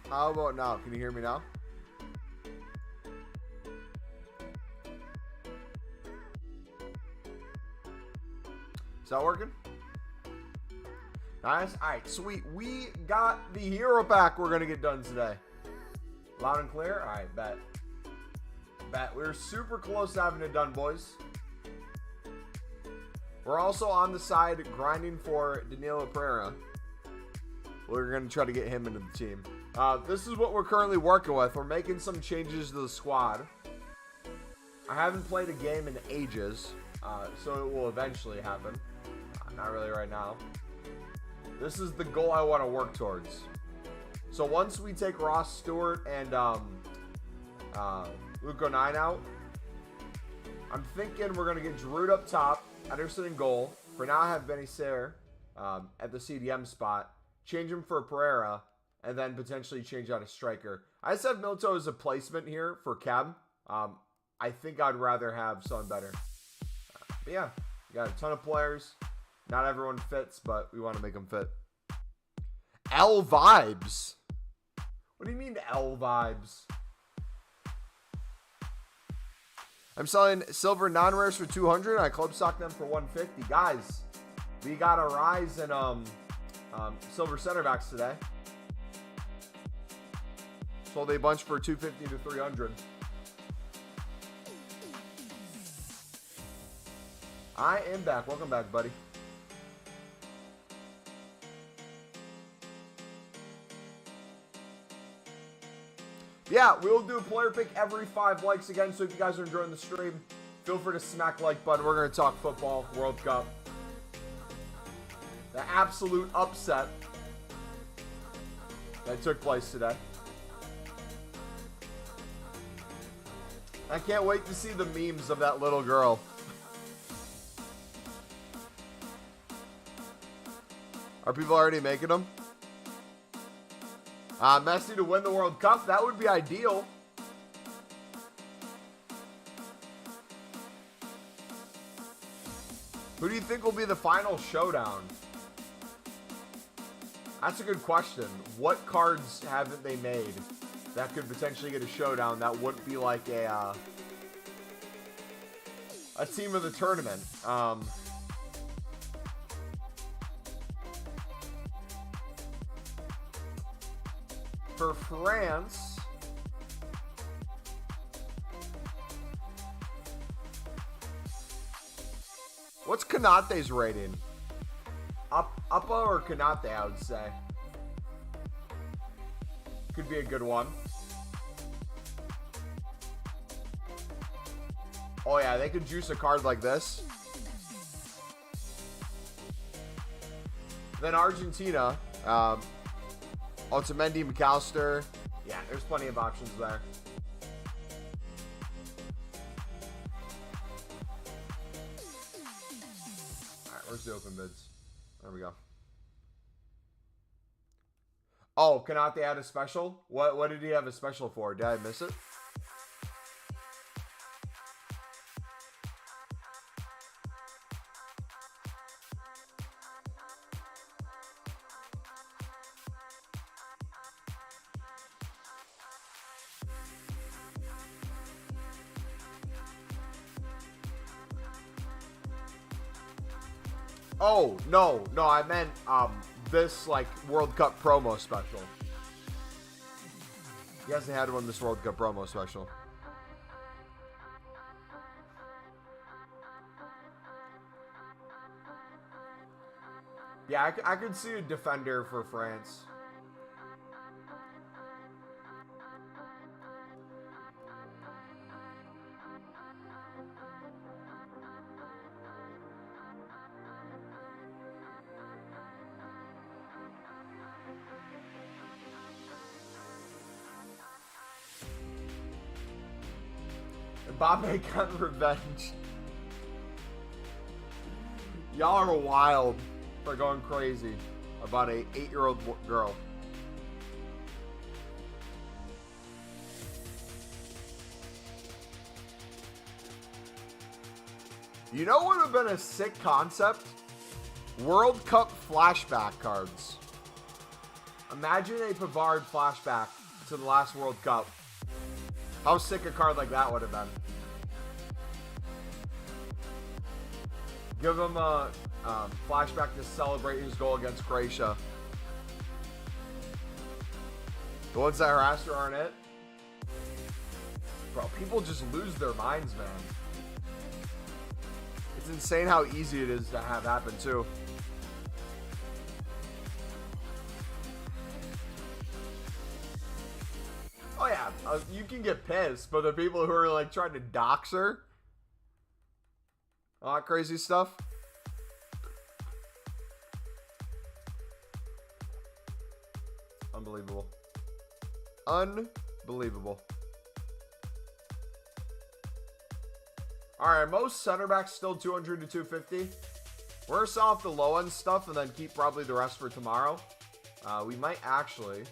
How about now? Can you hear me now? Is that working? Nice. All right, sweet. We got the hero pack we're going to get done today. Loud and clear? All right, bet. Bet. We're super close to having it done, boys. We're also on the side grinding for Danilo Pereira. We're going to try to get him into the team. This is what we're currently working with. We're making some changes to the squad. I haven't played a game in ages, so it will eventually happen. Not really right now. This is the goal I want to work towards. So once we take Ross Stewart and Luco 9 out, I'm thinking we're going to get Giroud up top, Ederson in goal. For now, I have Benny Sayre at the CDM spot. Change him for Pereira, and then potentially change out a striker. I just have Milito as a placement here for Chem. I think I'd rather have someone better. But yeah, we got a ton of players. Not everyone fits, but we want to make them fit. L vibes. What do you mean L vibes? I'm selling silver non-rares for 200. I club stock them for 150. Guys, we got a rise in silver center backs today. Sold a bunch for 250 to 300. I am back. Welcome back, buddy. Yeah, we'll do a player pick every 5 likes again. So if you guys are enjoying the stream, feel free to smack the like button. We're going to talk football, World Cup. The absolute upset that took place today. I can't wait to see the memes of that little girl. Are people already making them? Messi to win the World Cup. That would be ideal. Who do you think will be the final showdown? That's a good question. What cards haven't they made that could potentially get a showdown that wouldn't be like a team of the tournament? For France, what's Konate's rating? Uppa or Konate, I would say. Could be a good one. Oh yeah, they could juice a card like this. Then Argentina, Otamendi, McAllister. Yeah, there's plenty of options there. Alright, where's the open bids? There we go. Oh, Konate had a special? What did he have a special for? Did I miss it? Oh, no, I meant, this, like, World Cup promo special. He hasn't had one this World Cup promo special. Yeah, I could see a defender for France. Mbappe got revenge. Y'all are wild for going crazy about a 8-year-old girl. You know what would have been a sick concept? World Cup flashback cards. Imagine a Pavard flashback to the last World Cup. How sick a card like that would have been. Give him a flashback to celebrate his goal against Croatia. The ones that harassed her aren't it. Bro, people just lose their minds, man. It's insane how easy it is to have happen, too. Oh, yeah. You can get pissed, but the people who are, like, trying to dox her. All that crazy stuff. Unbelievable. Unbelievable. All right, most center backs still 200 to 250. We're going to sell off the low end stuff and then keep probably the rest for tomorrow. We might actually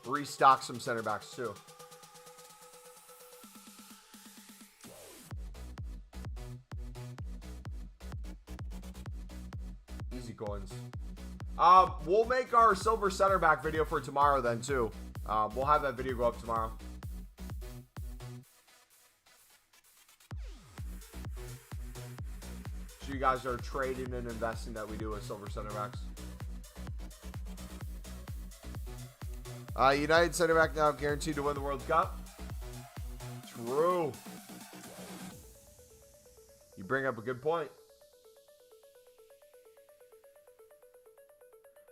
restock some center backs too. Easy coins. We'll make our silver center back video for tomorrow then too. We'll have that video go up tomorrow. So you guys are trading and investing that we do with silver center backs. United center back now guaranteed to win the World Cup. True. You bring up a good point.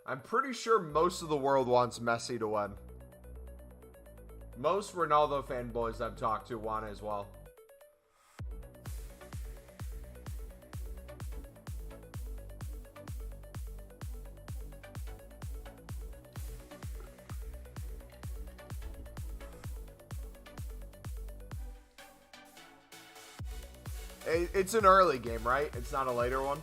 I'm pretty sure most of the world wants Messi to win. Most Ronaldo fanboys I've talked to want it as well. It's an early game, right? It's not a later one.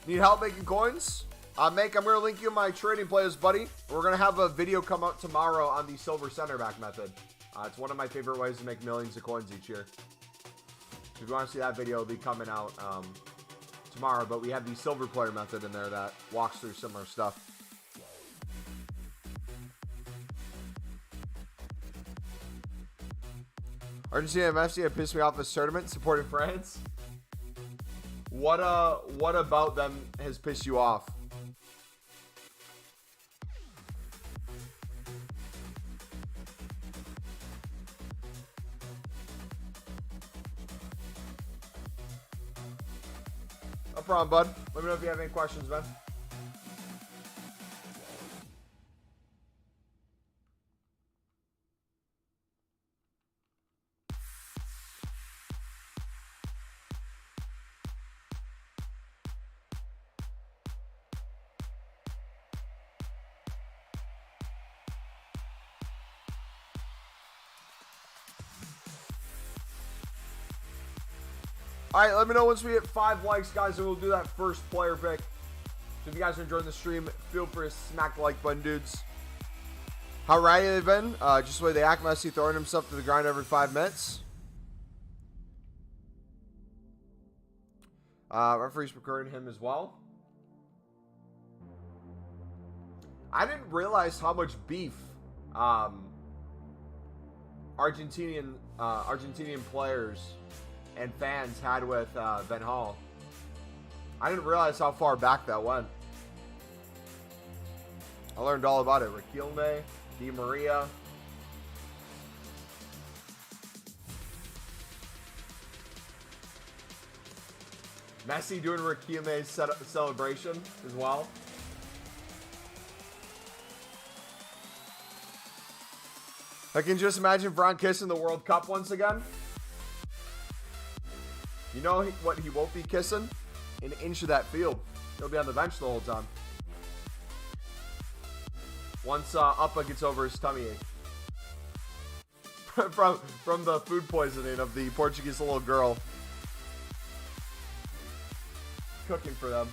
Need help making coins? Make, I'm going to link you my trading players, buddy. We're going to have a video come out tomorrow on the silver center back method. It's one of my favorite ways to make millions of coins each year. If you want to see that video, it'll be coming out tomorrow. But we have the silver player method in there that walks through similar stuff. Argentina and Messi have pissed me off this tournament supporting France. What about them has pissed you off? No problem, bud. Let me know if you have any questions, man. All right, let me know once we hit 5 likes, guys, and we'll do that first player pick. So if you guys are enjoying the stream, feel free to smack the like button, dudes. How rowdy they've been. Just the way they act, Messi throwing himself to the ground every 5 minutes. Referee's recording him as well. I didn't realize how much beef Argentinian players and fans had with Van Hal. I didn't realize how far back that went. I learned all about it. Riquelme, Di Maria. Messi doing Riquelme's celebration as well. I can just imagine Bron kissing the World Cup once again. You know what he won't be kissing? An inch of that field. He'll be on the bench the whole time. Once Uppa gets over his tummy ache. from the food poisoning of the Portuguese little girl. Cooking for them.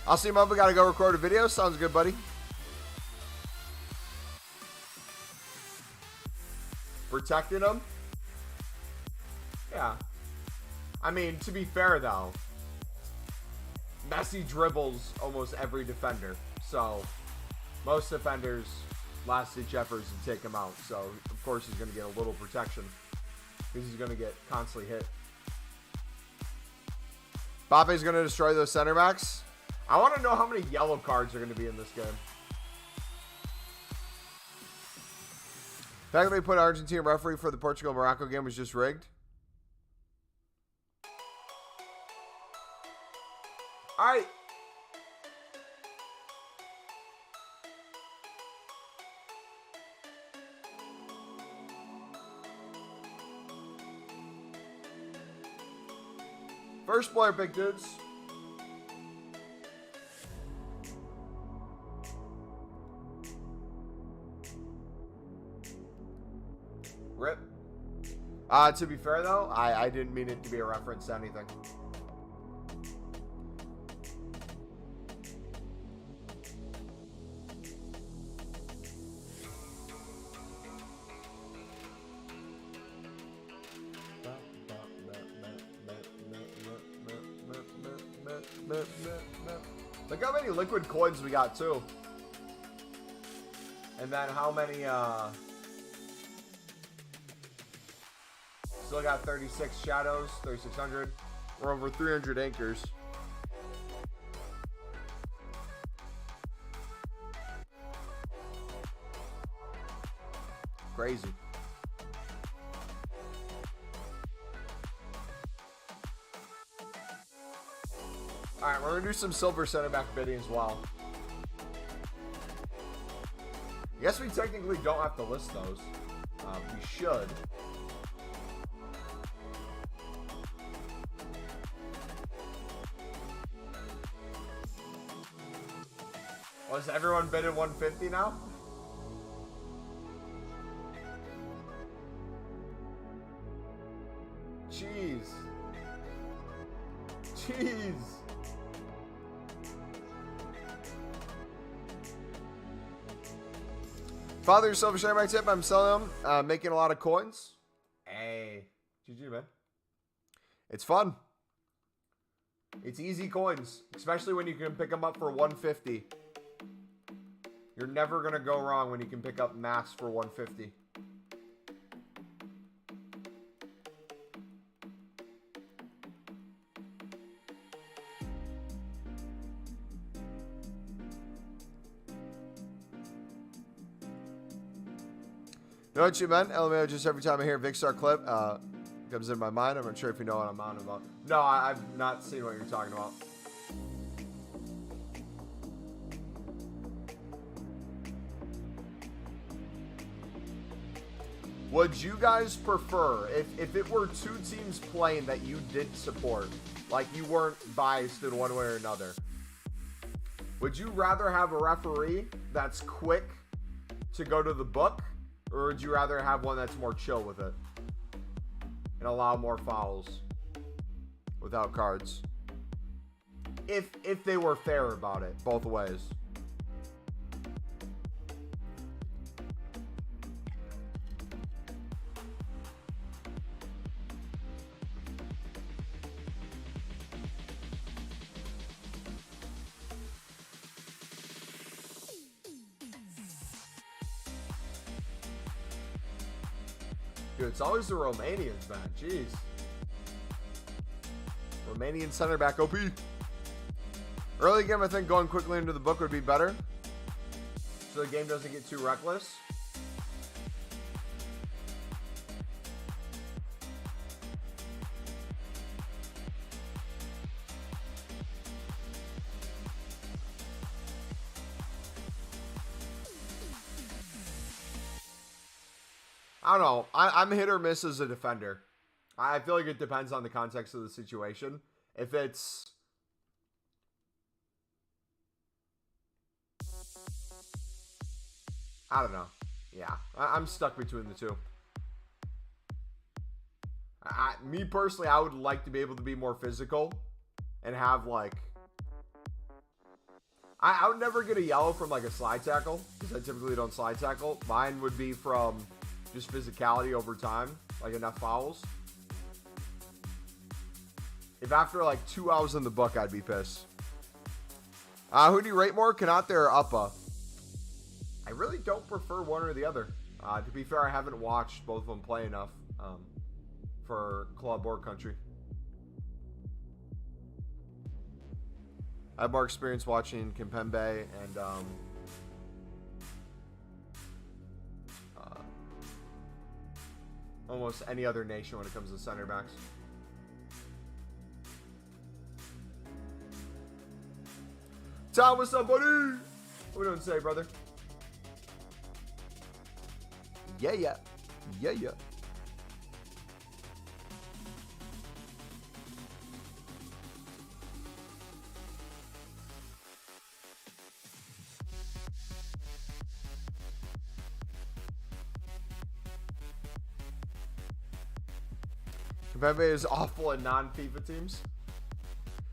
I'll see him up. We gotta go record a video. Sounds good, buddy. Protecting him. Yeah. I mean, to be fair, though, Messi dribbles almost every defender. So, most defenders last-ditch efforts to take him out. So, of course, he's going to get a little protection because he's going to get constantly hit. Mbappe's going to destroy those center backs. I want to know how many yellow cards are going to be in this game. The fact that they put Argentina referee for the Portugal-Morocco game was just rigged. All right. First player pick, dudes. Rip. To be fair, though, I didn't mean it to be a reference to anything. Look how many liquid coins we got, too. And then how many, still got 36 shadows, 3,600. We're over 300 anchors. Crazy. Alright, we're going to do some silver center back bidding as well. I guess we technically don't have to list those. We should. Was everyone bidding 150 now? Jeez. Jeez. Father, silver share my tip. I'm selling them, making a lot of coins. Hey, GG, man. It's fun. It's easy coins, especially when you can pick them up for 150. You're never gonna go wrong when you can pick up mass for 150. You know what you meant? LMAO, just every time I hear Vicstar clip, comes in my mind. I'm not sure if you know what I'm on about. No, I've not seen what you're talking about. Would you guys prefer, if it were two teams playing that you did support, like you weren't biased in one way or another, would you rather have a referee that's quick to go to the book, or would you rather have one that's more chill with it and allow more fouls without cards? If they were fair about it, both ways. Dude, it's always the Romanians, man. Jeez. Romanian center back OP. Early game, I think going quickly into the book would be better, so the game doesn't get too reckless. I don't know. I'm hit or miss as a defender. I feel like it depends on the context of the situation. If it's... I don't know. Yeah, I'm stuck between the two. Me personally, I would like to be able to be more physical and have, like... I would never get a yellow from, like, a slide tackle, because I typically don't slide tackle. Mine would be from... just physicality over time, like enough fouls. If after like 2 hours in the book, I'd be pissed. Who do you rate more, Kanate or Uppa? I really don't prefer one or the other. To be fair, I haven't watched both of them play enough for club or country. I have more experience watching Kimpembe and almost any other nation when it comes to center backs. Tom, what's up, buddy? What we doing today, brother? Yeah. Kimpembe is awful in non-FIFA teams.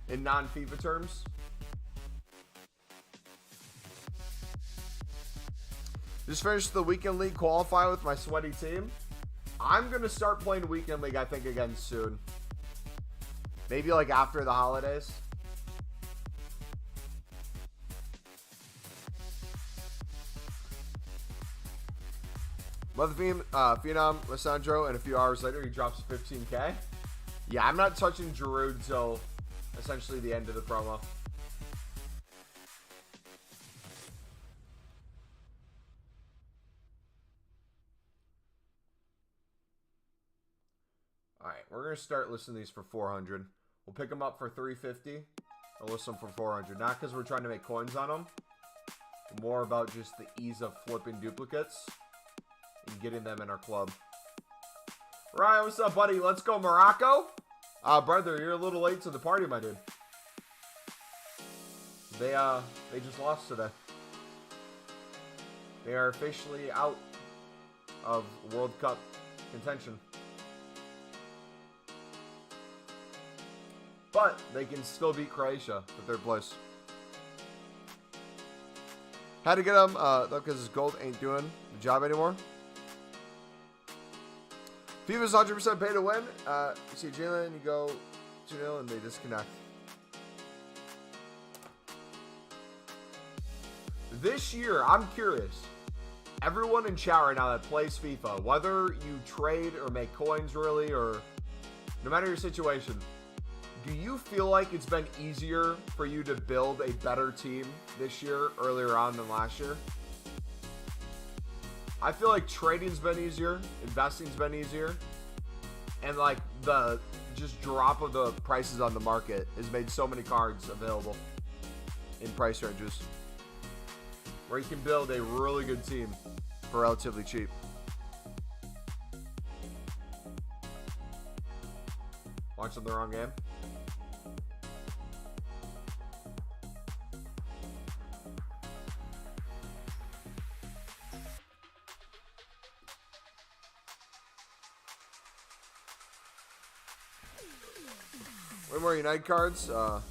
In non-FIFA terms. Just finished the Weekend League qualifying with my sweaty team. I'm going to start playing Weekend League, I think, again soon. Maybe like after the holidays. Mother Phenom, Lissandro, and a few hours later, he drops 15K. Yeah, I'm not touching Giroud till essentially the end of the promo. Alright, we're going to start listing these for 400. We'll pick them up for 350 and list them for 400. Not because we're trying to make coins on them. More about just the ease of flipping duplicates and getting them in our club. Ryan, what's up, buddy? Let's go, Morocco. Brother, you're a little late to the party, my dude. They just lost today. They are officially out of World Cup contention. But they can still beat Croatia for third place. Had to get them, because his gold ain't doing the job anymore. FIFA's 100% pay to win. You see Jalen, you go 2-0 and they disconnect. This year, I'm curious. Everyone in chat right now that plays FIFA, whether you trade or make coins really, or no matter your situation, do you feel like it's been easier for you to build a better team this year earlier on than last year? I feel like trading's been easier, investing's been easier, and like the just drop of the prices on the market has made so many cards available in price ranges where you can build a really good team for relatively cheap. Watching the wrong game. Way more United cards, so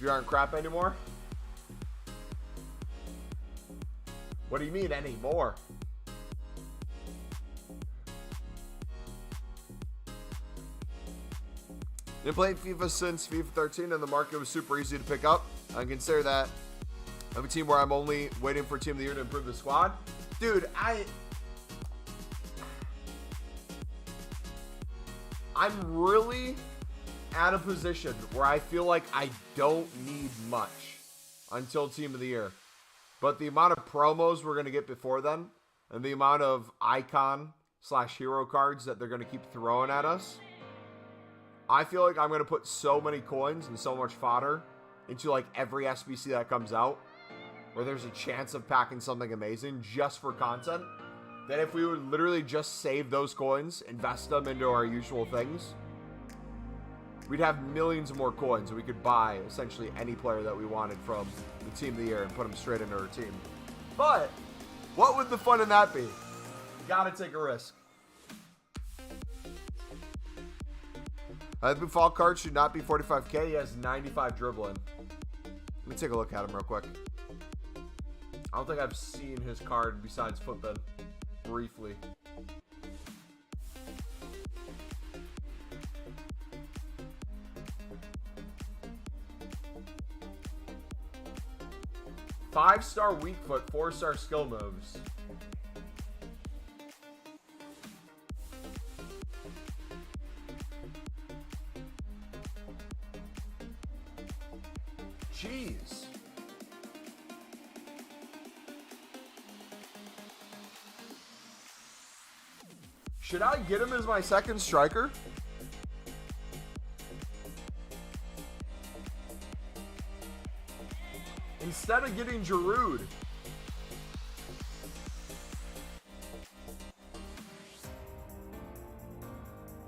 we aren't crap anymore. What do you mean anymore? Been playing FIFA since FIFA 13 and the market was super easy to pick up. I consider that I have a team where I'm only waiting for Team of the Year to improve the squad. Dude, I'm really at a position where I feel like I don't need much until Team of the Year. But the amount of promos we're going to get before then and the amount of icon/hero cards that they're going to keep throwing at us, I feel like I'm going to put so many coins and so much fodder into like every SBC that comes out where there's a chance of packing something amazing just for content, that if we would literally just save those coins, invest them into our usual things, we'd have millions more coins and we could buy essentially any player that we wanted from the Team of the Year and put them straight into our team. But what would the fun in that be? Gotta take a risk. The Buffal card should not be 45k. He has 95 dribbling. Let me take a look at him real quick. I don't think I've seen his card besides Footbed briefly. 5-star weak foot, 4-star skill moves. Jeez. Should I get him as my second striker? Instead of getting Giroud.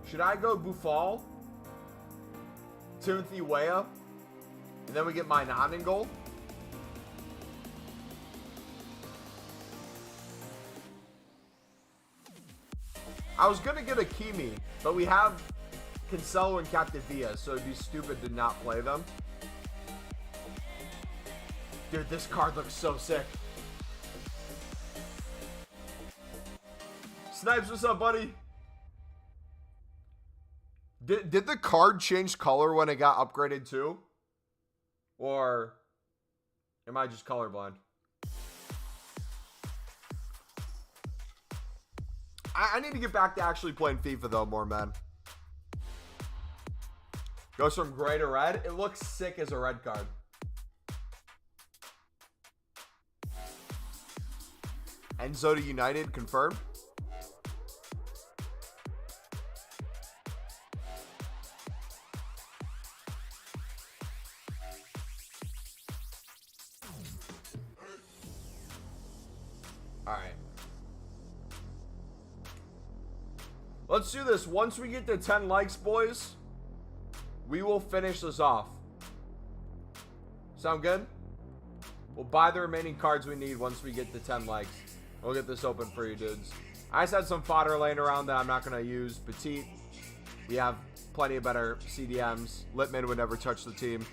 Should I go Buffal? Timothy Weah? And then we get Mainan in goal? I was going to get a Kimi, but we have Cancelo and Capdevia, so it'd be stupid to not play them. Dude, this card looks so sick. Snipes, what's up, buddy? Did the card change color when it got upgraded too? Or am I just colorblind? I need to get back to actually playing FIFA though more, man. Goes from gray to red. It looks sick as a red card. Enzo to United, confirmed. All right. Let's do this. Once we get to 10 likes, boys, we will finish this off. Sound good? We'll buy the remaining cards we need once we get to 10 likes. We'll get this open for you dudes. I just had some fodder laying around that I'm not going to use. Petit. We have plenty of better CDMs. Littman would never touch the team.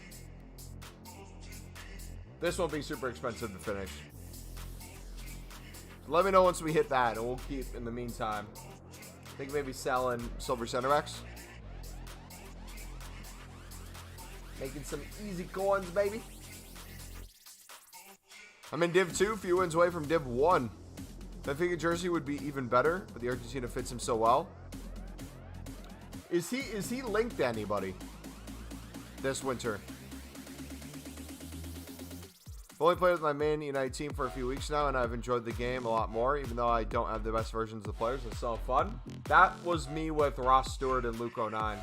This won't be super expensive to finish. So let me know once we hit that, and we'll keep in the meantime. I think maybe selling silver center backs. Making some easy coins, baby. I'm in Div 2, few wins away from Div 1. I figured jersey would be even better, but the Argentina fits him so well. Is he linked to anybody this winter? I've only played with my main United team for a few weeks now, and I've enjoyed the game a lot more, even though I don't have the best versions of the players. It's so fun. That was me with Ross Stewart and Luke 09,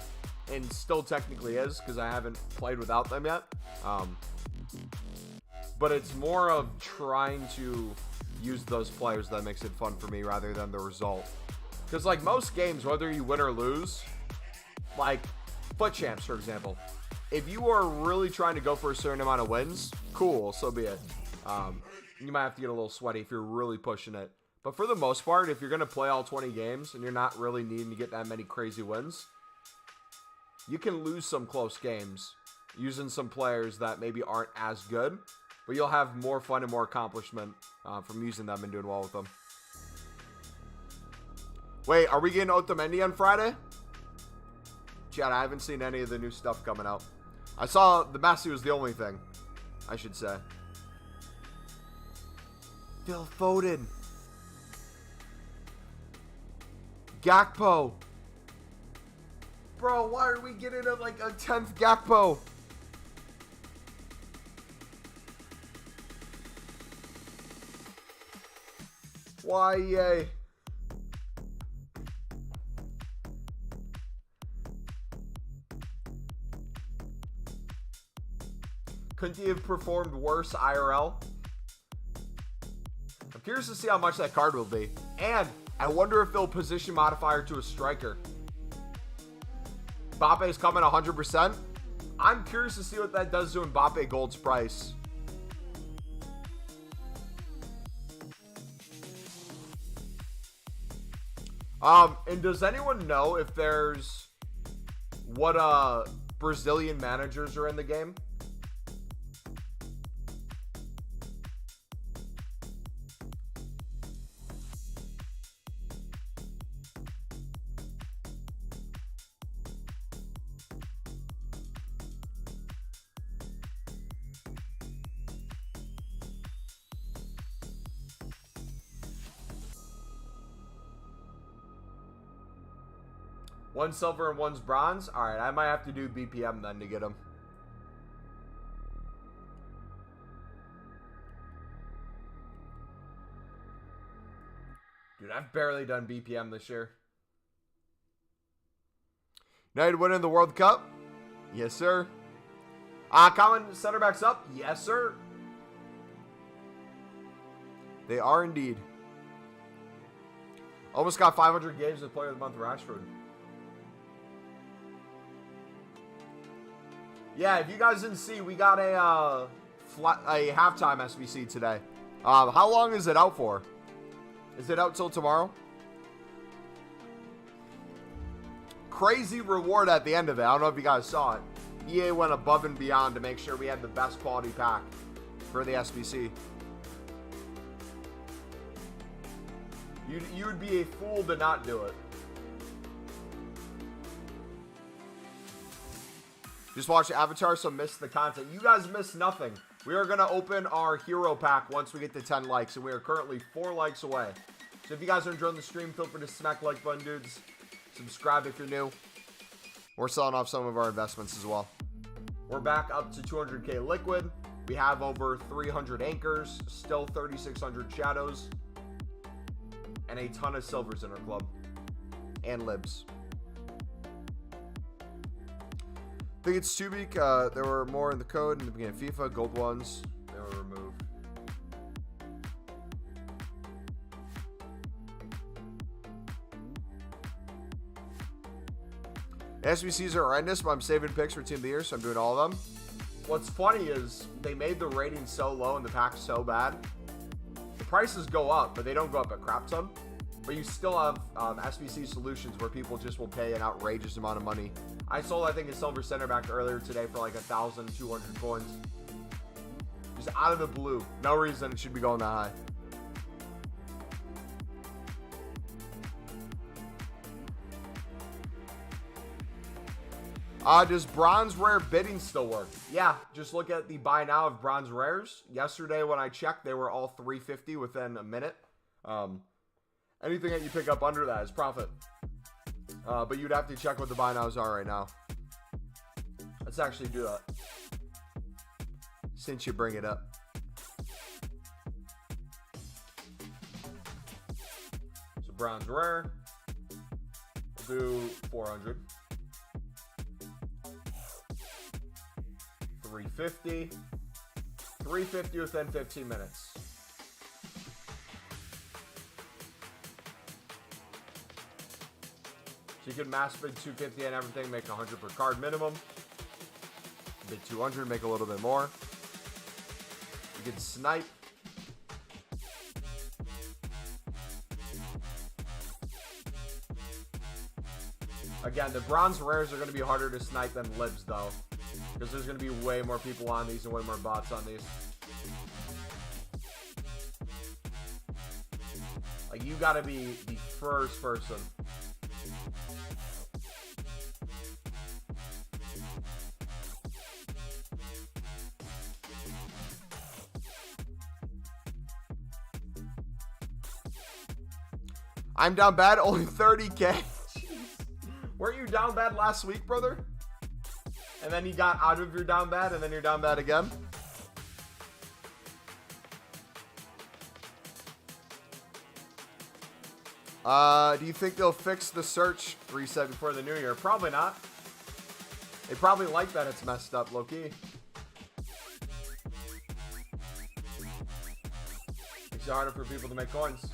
and still technically is, because I haven't played without them yet. But it's more of trying to use those players that makes it fun for me rather than the result. Because like most games, whether you win or lose, like Foot Champs, for example, if you are really trying to go for a certain amount of wins, cool, so be it. You might have to get a little sweaty if you're really pushing it. But for the most part, if you're going to play all 20 games and you're not really needing to get that many crazy wins, you can lose some close games using some players that maybe aren't as good, but you'll have more fun and more accomplishment from using them and doing well with them. Wait, are we getting Otamendi on Friday? Chad, I haven't seen any of the new stuff coming out. I saw the Messi was the only thing, I should say. Phil Foden. Gakpo. Bro, why are we getting like a 10th Gakpo? Why, yay? Couldn't he have performed worse IRL? I'm curious to see how much that card will be. And I wonder if they'll position modifier to a striker. Mbappe's coming 100%. I'm curious to see what that does to Mbappe Gold's price. And does anyone know if there's what Brazilian managers are in the game? One's silver and one's bronze. All right, I might have to do BPM then to get them. Dude, I've barely done BPM this year. United winning the World Cup? Yes, sir. Common center backs up? Yes, sir. They are indeed. Almost got 500 games as player of the month, Rashford. Yeah, if you guys didn't see, we got a halftime SBC today. How long is it out for? Is it out till tomorrow? Crazy reward at the end of it. I don't know if you guys saw it. EA went above and beyond to make sure we had the best quality pack for the SBC. You would be a fool to not do it. Just watch Avatar, so miss the content. You guys missed nothing. We are going to open our hero pack once we get to 10 likes, and we are currently 4 likes away. So if you guys are enjoying the stream, feel free to smack the like button, dudes. Subscribe if you're new. We're selling off some of our investments as well. We're back up to 200k liquid. We have over 300 anchors, still 3,600 shadows, and a ton of silvers in our club. And libs. I think it's 2 week. There were more in the code in the beginning of FIFA. Gold ones, they were removed. SBCs are horrendous, but I'm saving picks for Team of the Year, so I'm doing all of them. What's funny is they made the rating so low and the pack so bad. The prices go up, but they don't go up a crap ton. But you still have SBC solutions where people just will pay an outrageous amount of money. I sold, I think, a silver center back earlier today for like 1,200 coins. Just out of the blue. No reason it should be going that high. Does bronze rare bidding still work? Yeah, just look at the buy now of bronze rares. Yesterday when I checked, they were all 350 within a minute. Anything that you pick up under that is profit. But you'd have to check what the buy nows are right now. Let's actually do that, since you bring it up. So bronze rare. We'll do 400. 350. 350 within 15 minutes. So you can mass bid 250 and everything, make 100 per card minimum. Bid 200, make a little bit more. You can snipe. Again, the bronze rares are going to be harder to snipe than libs, though, because there's going to be way more people on these and way more bots on these. Like, you got to be the first person. I'm down bad, only 30k. Weren't you down bad last week, brother? And then you got out of your down bad, and then you're down bad again? Do you think they'll fix the search reset before the new year? Probably not. They probably like that it's messed up, low-key. Makes it harder for people to make coins.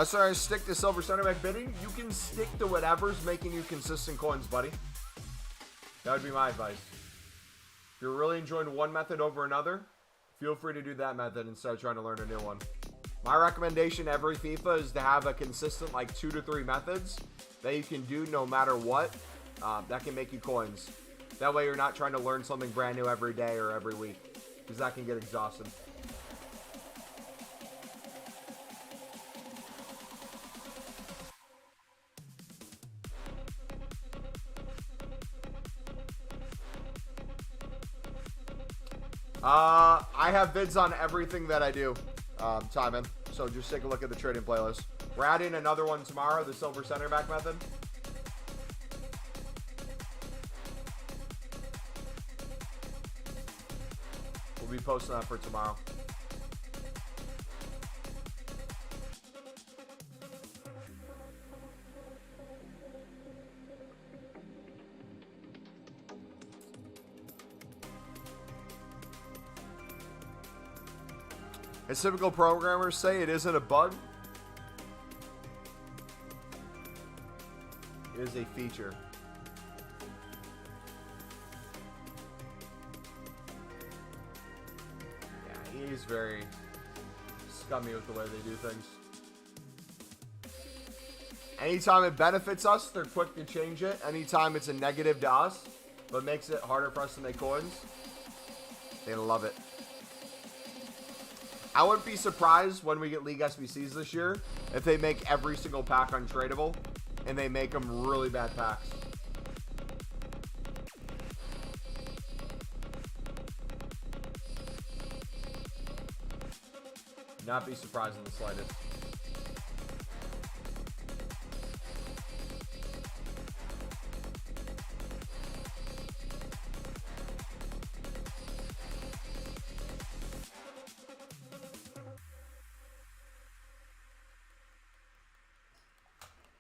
Sorry, stick to silver center back bidding. You can stick to whatever's making you consistent coins, buddy. That would be my advice. If you're really enjoying one method over another, feel free to do that method instead of trying to learn a new one. My recommendation every FIFA is to have a consistent, like, 2 to 3 methods that you can do no matter what, that can make you coins. That way you're not trying to learn something brand new every day or every week, because that can get exhausting. I have bids on everything that I do, Timon. So just take a look at the trading playlist. We're adding another one tomorrow, the silver center back method. We'll be posting that for tomorrow. As typical programmers say, it isn't a bug. It is a feature. Yeah, he's very scummy with the way they do things. Anytime it benefits us, they're quick to change it. Anytime it's a negative to us, but makes it harder for us to make coins, they love it. I wouldn't be surprised when we get League SBCs this year if they make every single pack untradeable and they make them really bad packs. Not be surprised in the slightest.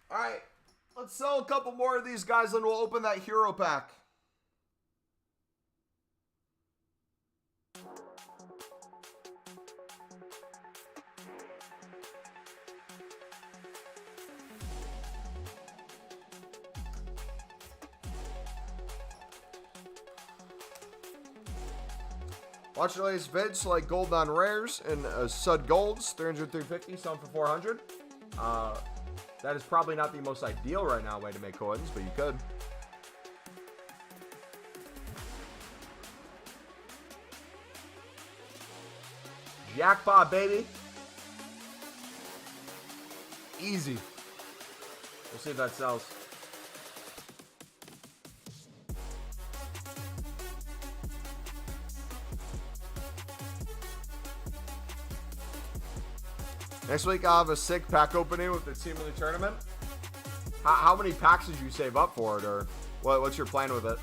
All right, let's sell a couple more of these guys, and we'll open that hero pack. Watch the latest vids like gold on rares and sud golds, 300, 350, some for 400. That is probably not the most ideal right now way to make coins, but you could. Jackpot, baby. Easy. We'll see if that sells. Next week, I'll have a sick pack opening with the team of the tournament. How many packs did you save up for it, or what's your plan with it?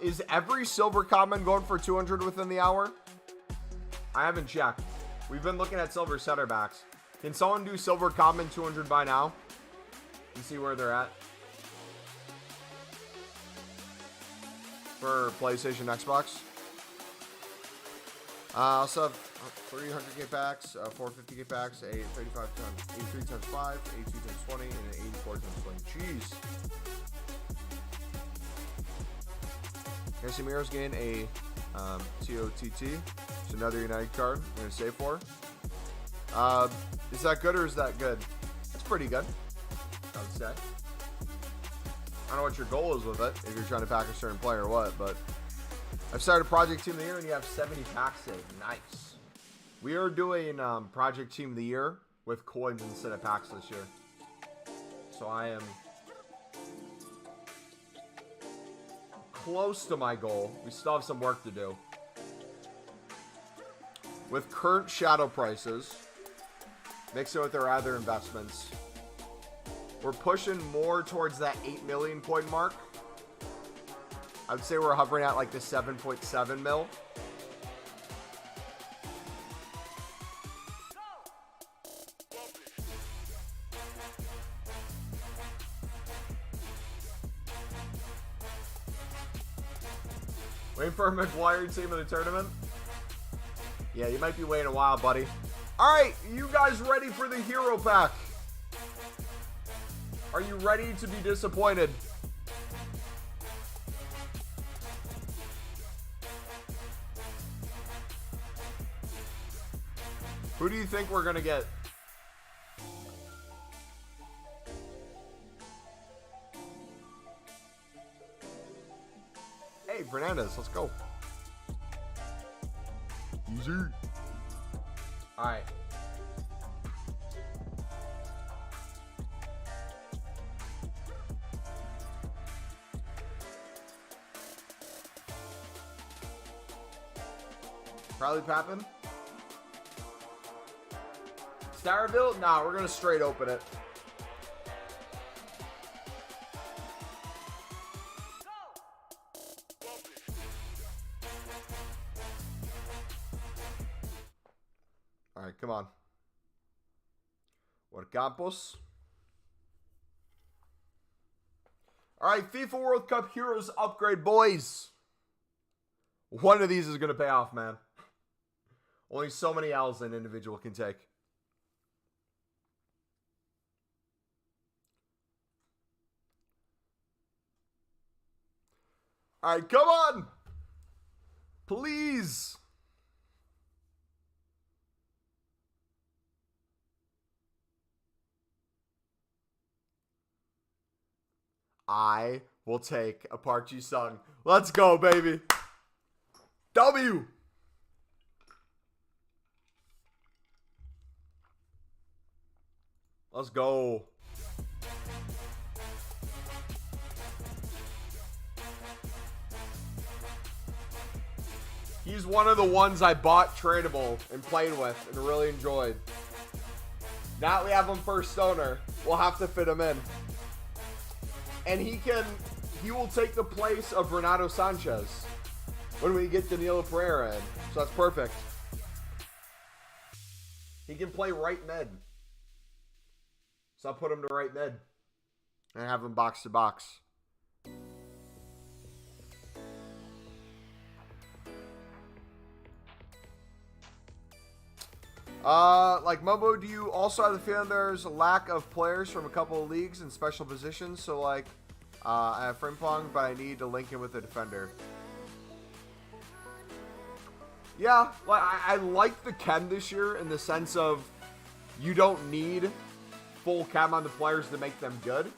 Is every silver common going for 200 within the hour? I haven't checked. We've been looking at silver center backs. Can someone do silver common 200 by now? And see where they're at. For PlayStation, Xbox. I also have 300k packs, 450k packs, 35 times, 83 times 5, 82 times 20, and an 84 times 20. Jeez. Casemiro's getting a TOTT. It's another United card I'm going to save for. Is that good or is that good? It's pretty good, I would say. I don't know what your goal is with it, if you're trying to pack a certain player or what, but I've started Project Team of the Year and you have 70 packs saved. Nice. We are doing Project Team of the Year with coins instead of packs this year. So I am close to my goal. We still have some work to do. With current shadow prices, mix it with our other investments, we're pushing more towards that 8 million coin mark. I would say we're hovering at like the 7.7 mil. Waiting for a McGuire team of the tournament? Yeah, you might be waiting a while, buddy. Alright, you guys ready for the hero pack? Are you ready to be disappointed? Who do you think we're going to get? Hey, Fernandez, let's go. Easy. All right. Probably Pappin. Starville? Nah, we're gonna straight open it. All right, come on. What Campos? All right, FIFA World Cup Heroes upgrade, boys. One of these is gonna pay off, man. Only so many L's an individual can take. All right, come on. Please. I will take a Park Ji-sung. Let's go, baby. W. Let's go. He's one of the ones I bought tradable and played with and really enjoyed. Now that we have him first stoner, we'll have to fit him in. And he will take the place of Renato Sanchez when we get Danilo Pereira in. So that's perfect. He can play right mid. So I'll put him to right mid and have him box to box. Like Mumbo, do you also have the feeling there's a lack of players from a couple of leagues in special positions? So like, I have Frimpong, but I need to link him with a defender. Yeah, like I like the chem this year in the sense of you don't need full chem on the players to make them good.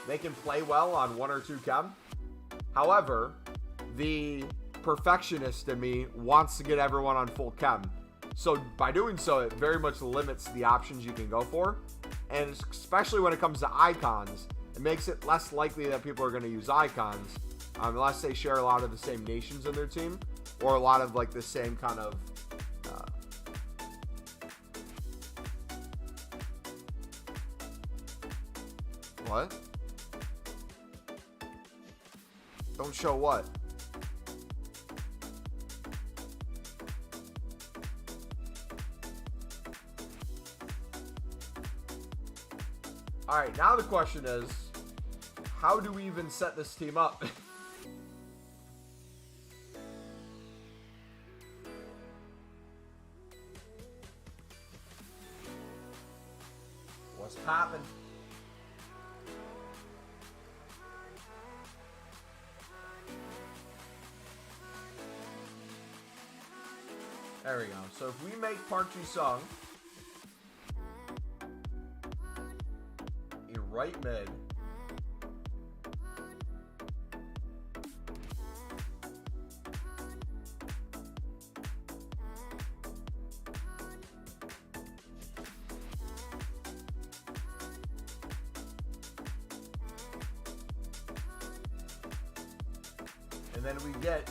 They can play well on 1 or 2 chem. However, the perfectionist in me wants to get everyone on full chem. So by doing so, it very much limits the options you can go for. And especially when it comes to icons, it makes it less likely that people are going to use icons unless they share a lot of the same nations in their team or a lot of like the same kind of what? Don't show what? All right, now the question is, how do we even set this team up? What's poppin'? There we go. So if we make Park Ji-sung a right mid, and then we get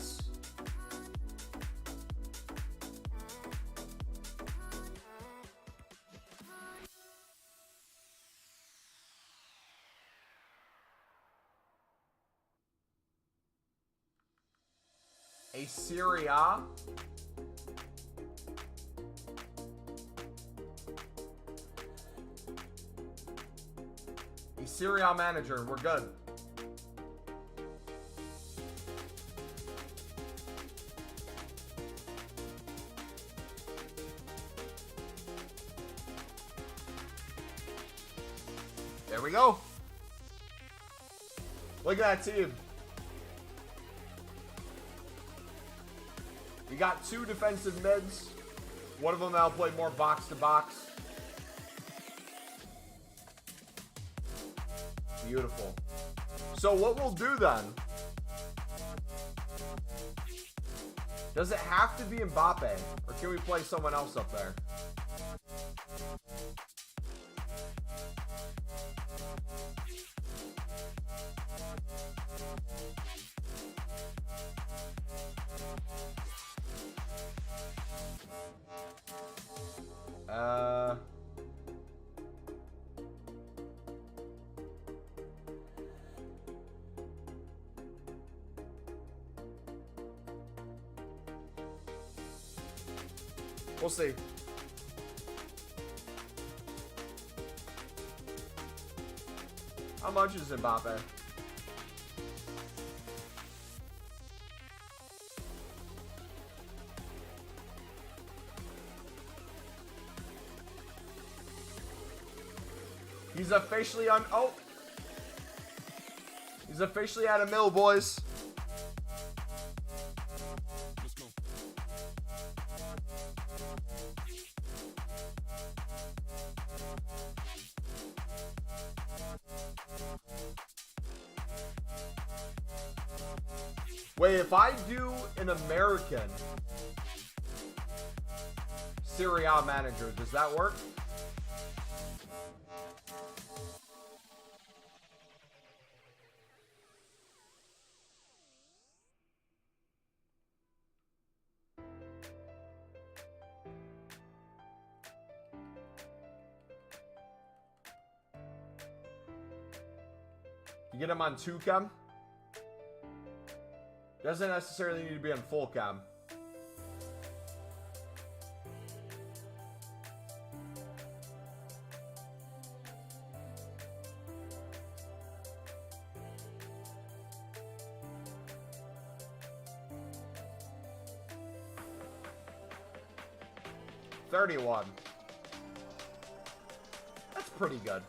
a Serie A manager, and we're good. There we go. Look at that team. You got 2 defensive mids. One of them that'll play more box to box. Beautiful. So what we'll do then Does it have to be Mbappe? Or can we play someone else up there? We'll see. How much is Mbappe? He's officially on. Oh, he's officially at a mill, boys. Wait, if I do an American Serie A manager, does that work? You get him on 2 chem? Doesn't necessarily need to be on full chem. $31. That's pretty good.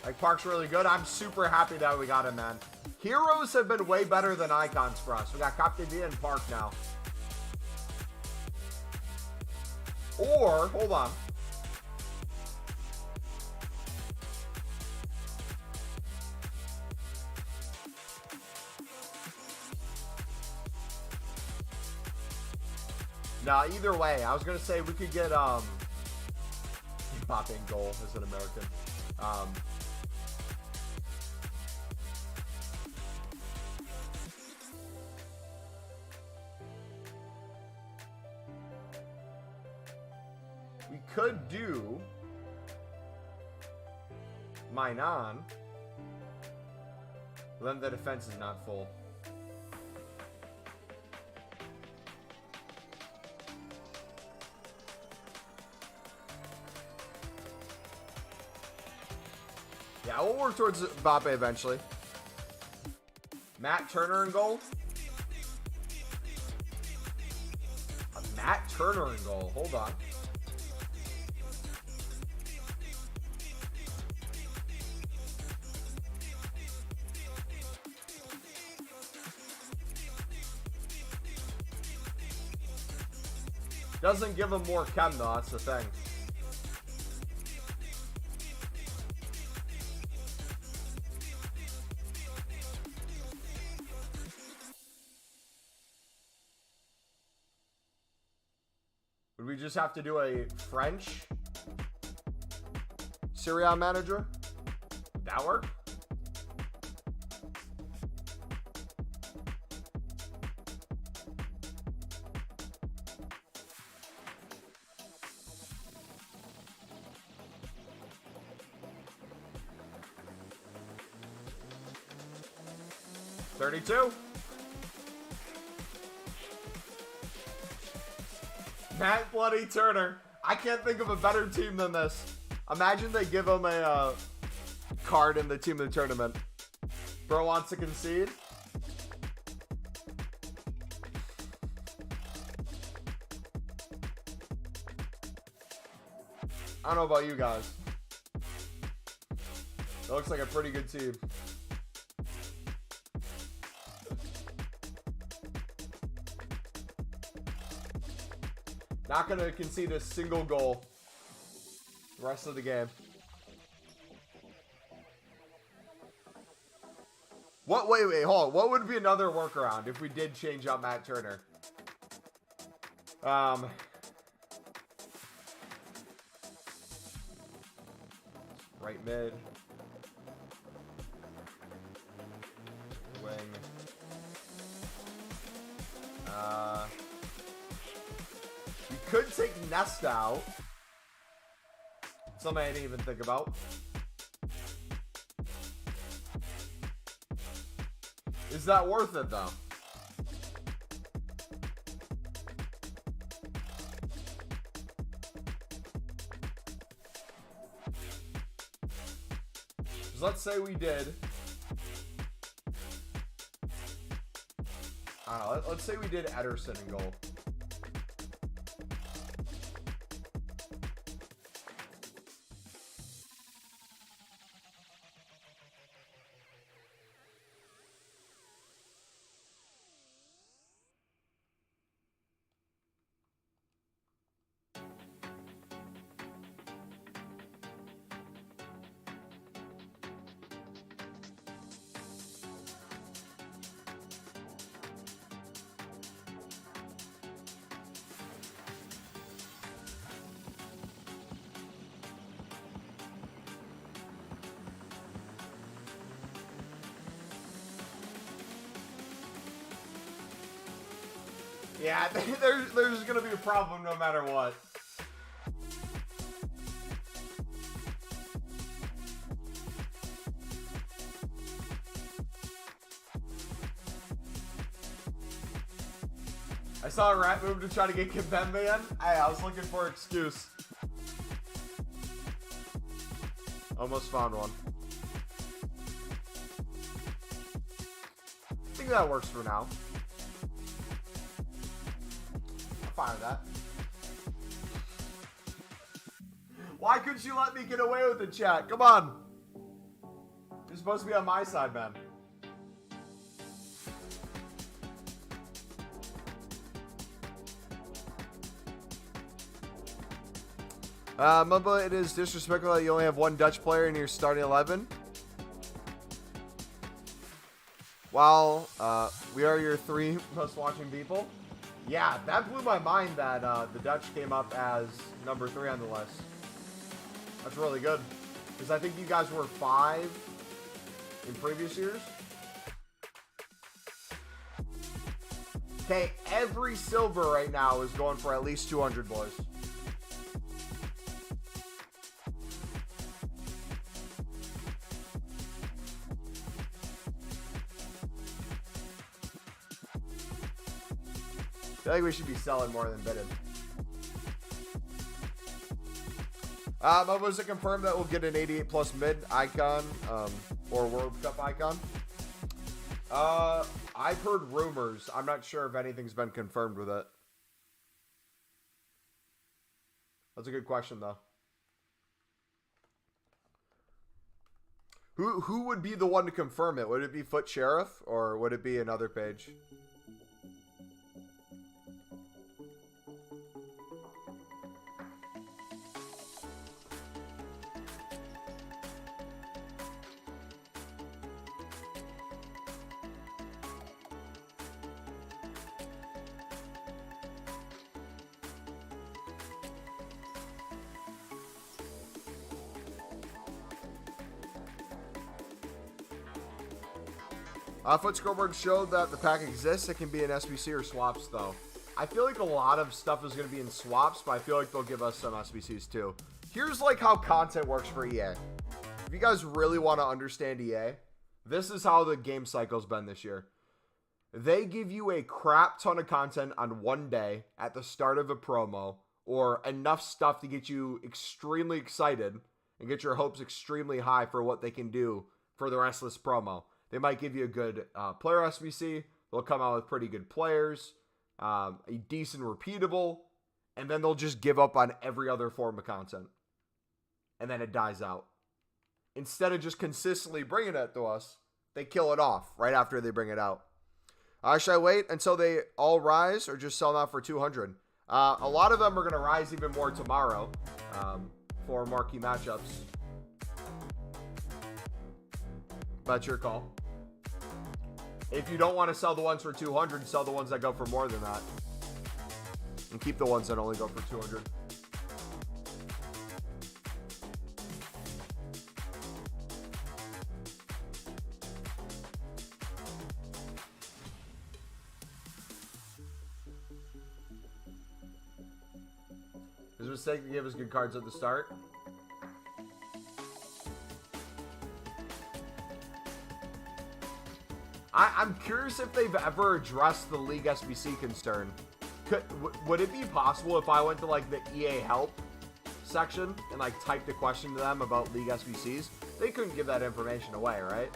Like, Park's really good. I'm super happy that we got him, man. Heroes have been way better than icons for us. We got Capdevia and Park now. Or, hold on. Nah, either way, I was going to say we could get, Mbappe in goal as an American. We could do Mainan, but then the defense is not full. Yeah, we'll work towards Mbappe eventually. Matt Turner in goal. A Matt Turner in goal. Hold on. Doesn't give him more chem though, that's the thing. Would we just have to do a French Serie A manager? Would that work? $32. Matt Bloody Turner. I can't think of a better team than this. Imagine they give him a card in the team of the tournament. Bro wants to concede. I don't know about you guys. It looks like a pretty good team. Not going to concede a single goal the rest of the game. Wait, hold on. What would be another workaround if we did change out Matt Turner? Right mid. Wing. We could take Nest out. Something I didn't even think about. Is that worth it, though? Let's say we did. I don't know. Let's say we did Ederson in goal. Yeah, there's gonna be a problem no matter what. I saw a rat move to try to get Kimpembe in. I was looking for an excuse. Almost found one. I think that works for now. I'm fine with that. Why couldn't you let me get away with it, chat? Come on. You're supposed to be on my side, man. Mumbo, it is disrespectful that you only have one Dutch player in your starting 11. While we are your 3 most watching people. Yeah, that blew my mind that the Dutch came up as number 3 on the list. That's really good. Because I think you guys were 5 in previous years. Okay, every silver right now is going for at least 200, boys. I feel like we should be selling more than bidding. Was it confirmed that we'll get an 88 plus mid icon or World Cup icon? I've heard rumors. I'm not sure if anything's been confirmed with it. That's a good question, though. Who would be the one to confirm it? Would it be Foot Sheriff or would it be another page? Foot Scoreboard showed that the pack exists. It can be in SBC or swaps, though. I feel like a lot of stuff is going to be in swaps, but I feel like they'll give us some SBCs, too. Here's, like, how content works for EA. If you guys really want to understand EA, this is how the game cycle's been this year. They give you a crap ton of content on one day at the start of a promo, or enough stuff to get you extremely excited and get your hopes extremely high for what they can do for the rest of this promo. They might give you a good player SBC. They'll come out with pretty good players, a decent repeatable, and then they'll just give up on every other form of content. And then it dies out. Instead of just consistently bringing it to us, they kill it off right after they bring it out. Should I wait until they all rise or just sell them out for 200? A lot of them are going to rise even more tomorrow for marquee matchups. That's your call. If you don't want to sell the ones for 200, sell the ones that go for more than that. And keep the ones that only go for 200. It was a mistake to give us good cards at the start. I'm curious if they've ever addressed the League SBC concern. Would it be possible if I went to like the EA help section and like typed a question to them about League SBCs? They couldn't give that information away, right?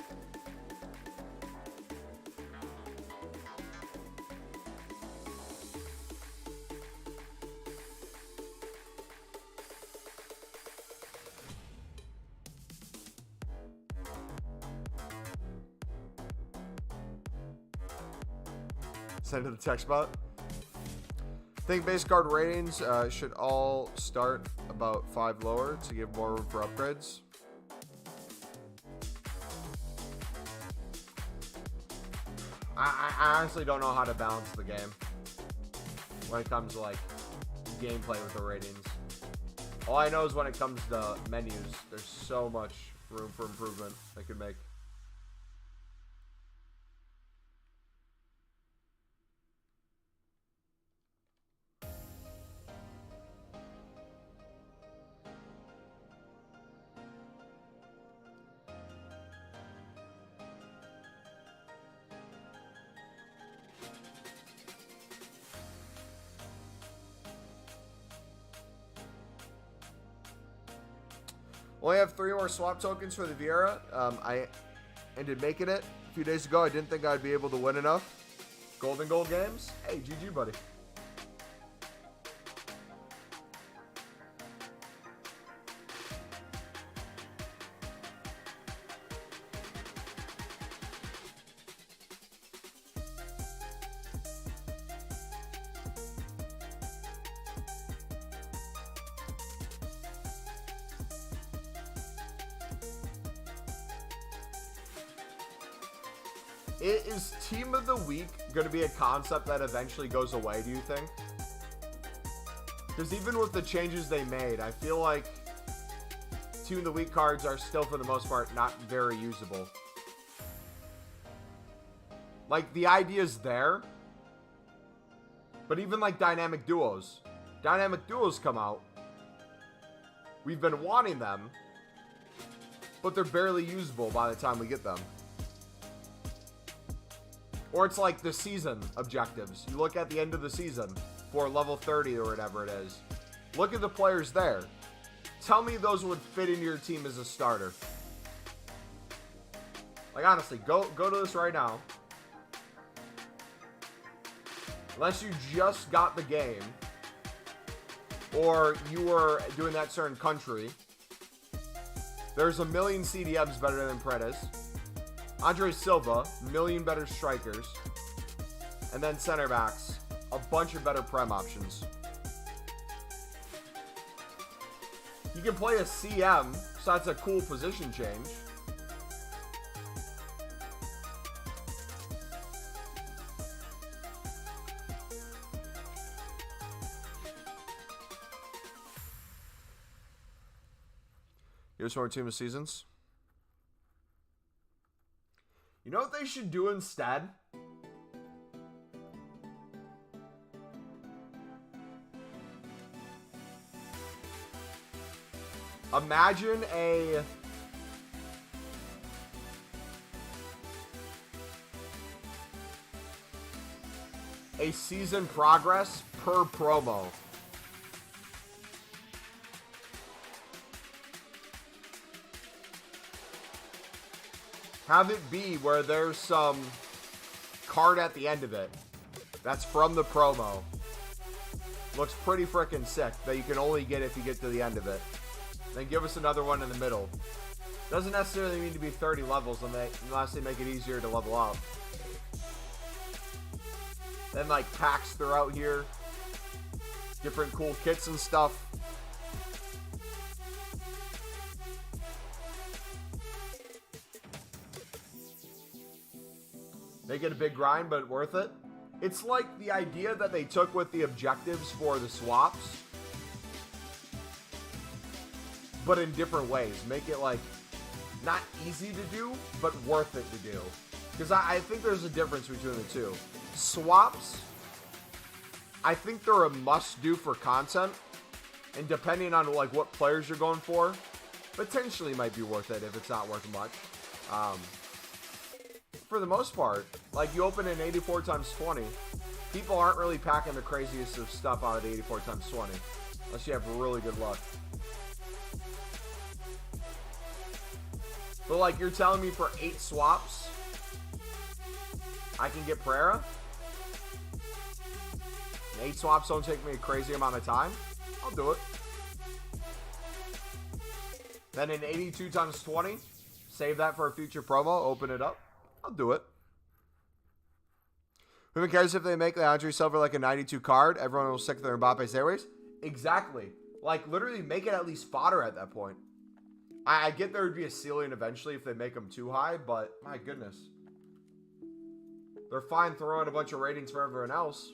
Send to the text bot. Think base card ratings should all start about 5 lower to give more room for upgrades. I honestly don't know how to balance the game when it comes to like gameplay with the ratings. All I know is when it comes to menus, there's so much room for improvement they could make. Only have 3 more swap tokens for the Vieira. I ended making it a few days ago. I didn't think I'd be able to win enough. Golden goal games. Hey, GG, buddy. Is Team of the Week going to be a concept that eventually goes away, do you think? Because even with the changes they made, I feel like Team of the Week cards are still, for the most part, not very usable. Like, the idea's there. But even like Dynamic Duos. Dynamic Duos come out. We've been wanting them. But they're barely usable by the time we get them. Or it's like the season objectives. You look at the end of the season for level 30 or whatever it is. Look at the players there. Tell me those would fit into your team as a starter. Like, honestly, go to this right now. Unless you just got the game. Or you were doing that certain country. There's a million CDMs better than Paredes. Andre Silva, million better strikers. And then center backs, a bunch of better prem options. You can play a CM, so that's a cool position change. Here's more Team of Seasons. You know what they should do instead? Imagine a season progress per promo. Have it be where there's some card at the end of it that's from the promo. Looks pretty freaking sick that you can only get if you get to the end of it. Then give us another one in the middle. Doesn't necessarily need to be 30 levels unless they make it easier to level up. Then like packs throughout here. Different cool kits and stuff. Make it a big grind, but worth it. It's like the idea that they took with the objectives for the swaps, but in different ways. Make it like not easy to do, but worth it to do. Because I think there's a difference between the two. Swaps, I think they're a must-do for content, and depending on like what players you're going for, potentially might be worth it if it's not worth much. For the most part, like you open an 84 times 20, people aren't really packing the craziest of stuff out of the 84 times 20, unless you have really good luck. But like you're telling me for 8 swaps, I can get Pereira? And 8 swaps don't take me a crazy amount of time? I'll do it. Then in 82 times 20, save that for a future promo, open it up. I'll do it. Who cares if they make the Andre Silva like a 92 card? Everyone will stick their Mbappe's airways. Exactly. Like, literally make it at least fodder at that point. I get there would be a ceiling eventually if they make them too high, but my goodness. They're fine throwing a bunch of ratings for everyone else.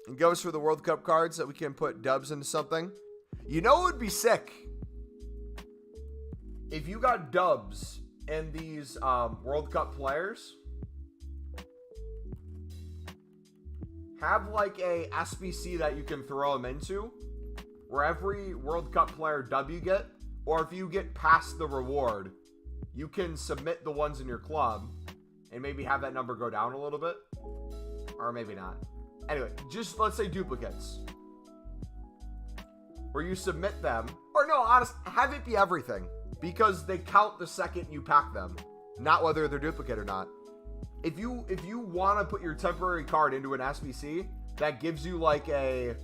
It goes for the World Cup cards that we can put dubs into something. You know what would be sick? If you got dubs in these World Cup players, have like a SBC that you can throw them into, where every World Cup player dub you get, or if you get past the reward, you can submit the ones in your club and maybe have that number go down a little bit, or maybe not. Anyway, just let's say duplicates, where you submit them, or no, honestly, have it be everything, because they count the second you pack them, not whether they're duplicate or not. If you want to put your temporary card into an SBC, that gives you like a,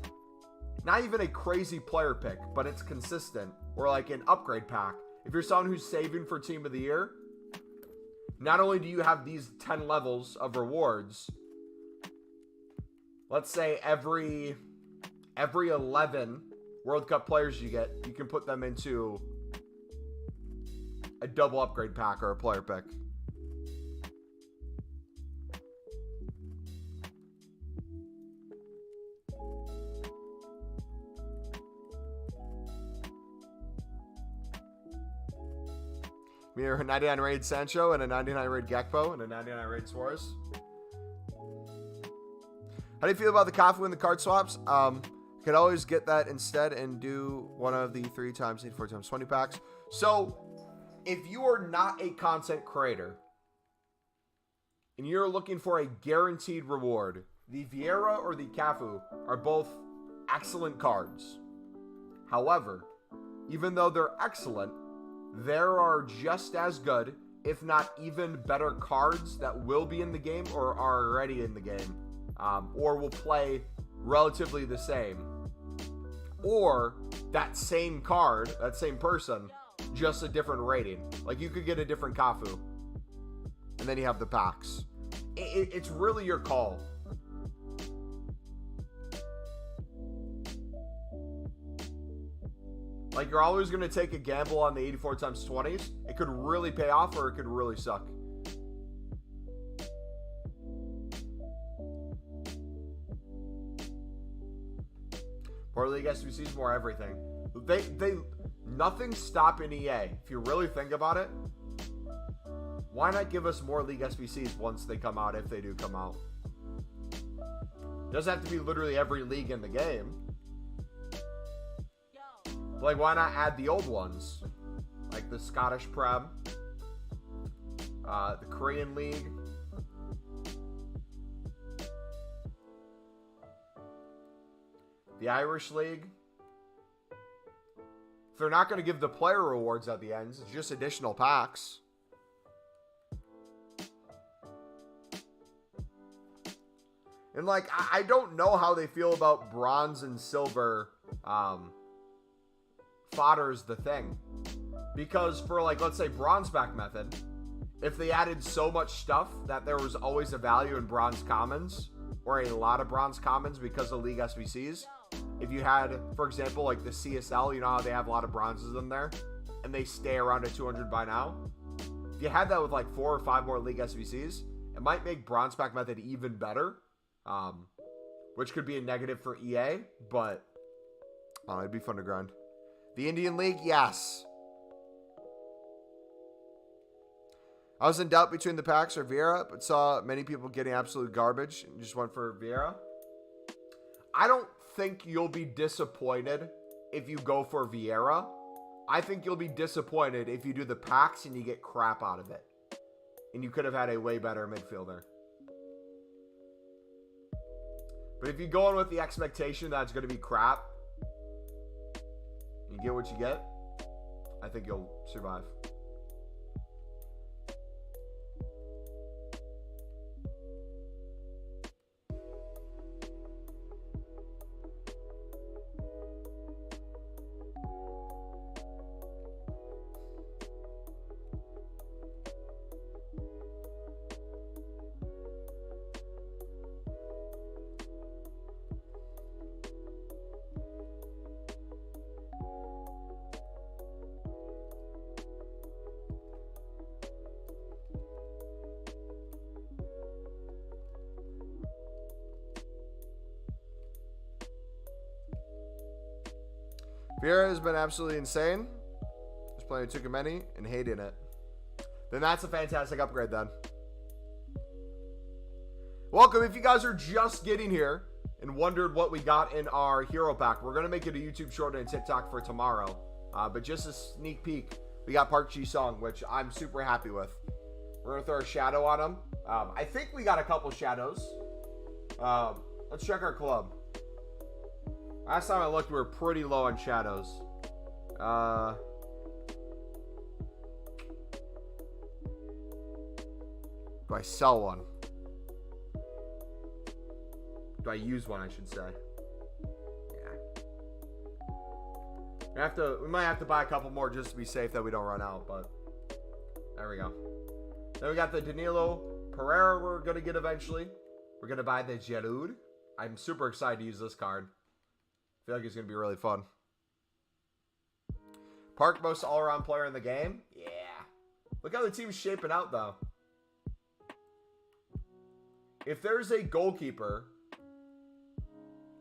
not even a crazy player pick, but it's consistent, or like an upgrade pack. If you're someone who's saving for Team of the Year, not only do you have these 10 levels of rewards, let's say every 11 World Cup players you get, you can put them into a double upgrade pack or a player pick. We are a 99 raid Sancho and a 99 raid Gakpo and a 99 raid Suarez. How do you feel about the Cafu and the card swaps? Could always get that instead and do one of the 3 times 84 times 20 packs. So, if you are not a content creator and you're looking for a guaranteed reward, the Vieira or the Cafu are both excellent cards. However, even though they're excellent, there are just as good, if not even better cards that will be in the game or are already in the game, or will play relatively the same, or that same card, that same person, just a different rating. Like you could get a different Cafu, and then you have the packs. It's really your call. Like you're always going to take a gamble on the 84 times 20s. It could really pay off or it could really suck. More League SBCs, more everything. They nothing's stopping EA. If you really think about it, why not give us more League SBCs once they come out, if they do come out? It doesn't have to be literally every league in the game. Like, why not add the old ones? Like the Scottish Prem, the Korean League. The Irish League. If they're not going to give the player rewards at the end, it's just additional packs. And, like, I don't know how they feel about bronze and silver fodder is the thing. Because for, like, let's say bronze back method, if they added so much stuff that there was always a value in bronze commons, or a lot of bronze commons because of League SBCs, if you had, for example, like the CSL, you know how they have a lot of bronzes in there, and they stay around at 200 by now. If you had that with like 4 or 5 more League SBCs, it might make bronze pack method even better, which could be a negative for EA, but it'd be fun to grind. The Indian League, yes. I was in doubt between the packs or Vieira, but saw many people getting absolute garbage and just went for Vieira. I don't think you'll be disappointed if you go for Vieira. I think you'll be disappointed if you do the packs and you get crap out of it. And you could have had a way better midfielder. But if you go in with the expectation that it's going to be crap, you get what you get, I think you'll survive. Vieira has been absolutely insane. Just playing Tukameni and hating it. Then that's a fantastic upgrade then. Welcome. If you guys are just getting here and wondered what we got in our hero pack, we're going to make it a YouTube short and TikTok for tomorrow. But just a sneak peek, we got Park Ji-sung, which I'm super happy with. We're going to throw a shadow on him. I think we got a couple shadows. Let's check our club. Last time I looked, we were pretty low on shadows. Do I sell one? Do I use one, I should say? Yeah. We might have to buy a couple more just to be safe that we don't run out, but there we go. Then we got the Danilo Pereira we're going to get eventually. We're going to buy the Giroud. I'm super excited to use this card. I feel like it's going to be really fun. Park, most all-around player in the game? Yeah. Look how the team's shaping out, though. If there's a goalkeeper...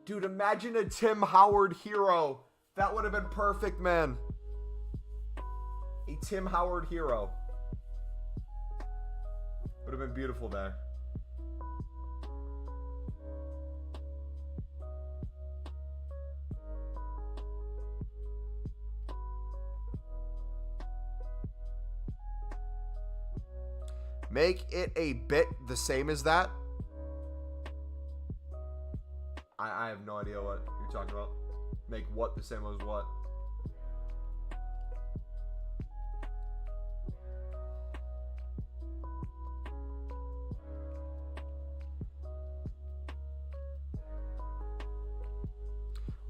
Dude, imagine a Tim Howard hero. That would have been perfect, man. A Tim Howard hero. Would have been beautiful there. Make it a bit the same as that. I have no idea what you're talking about. Make what the same as what?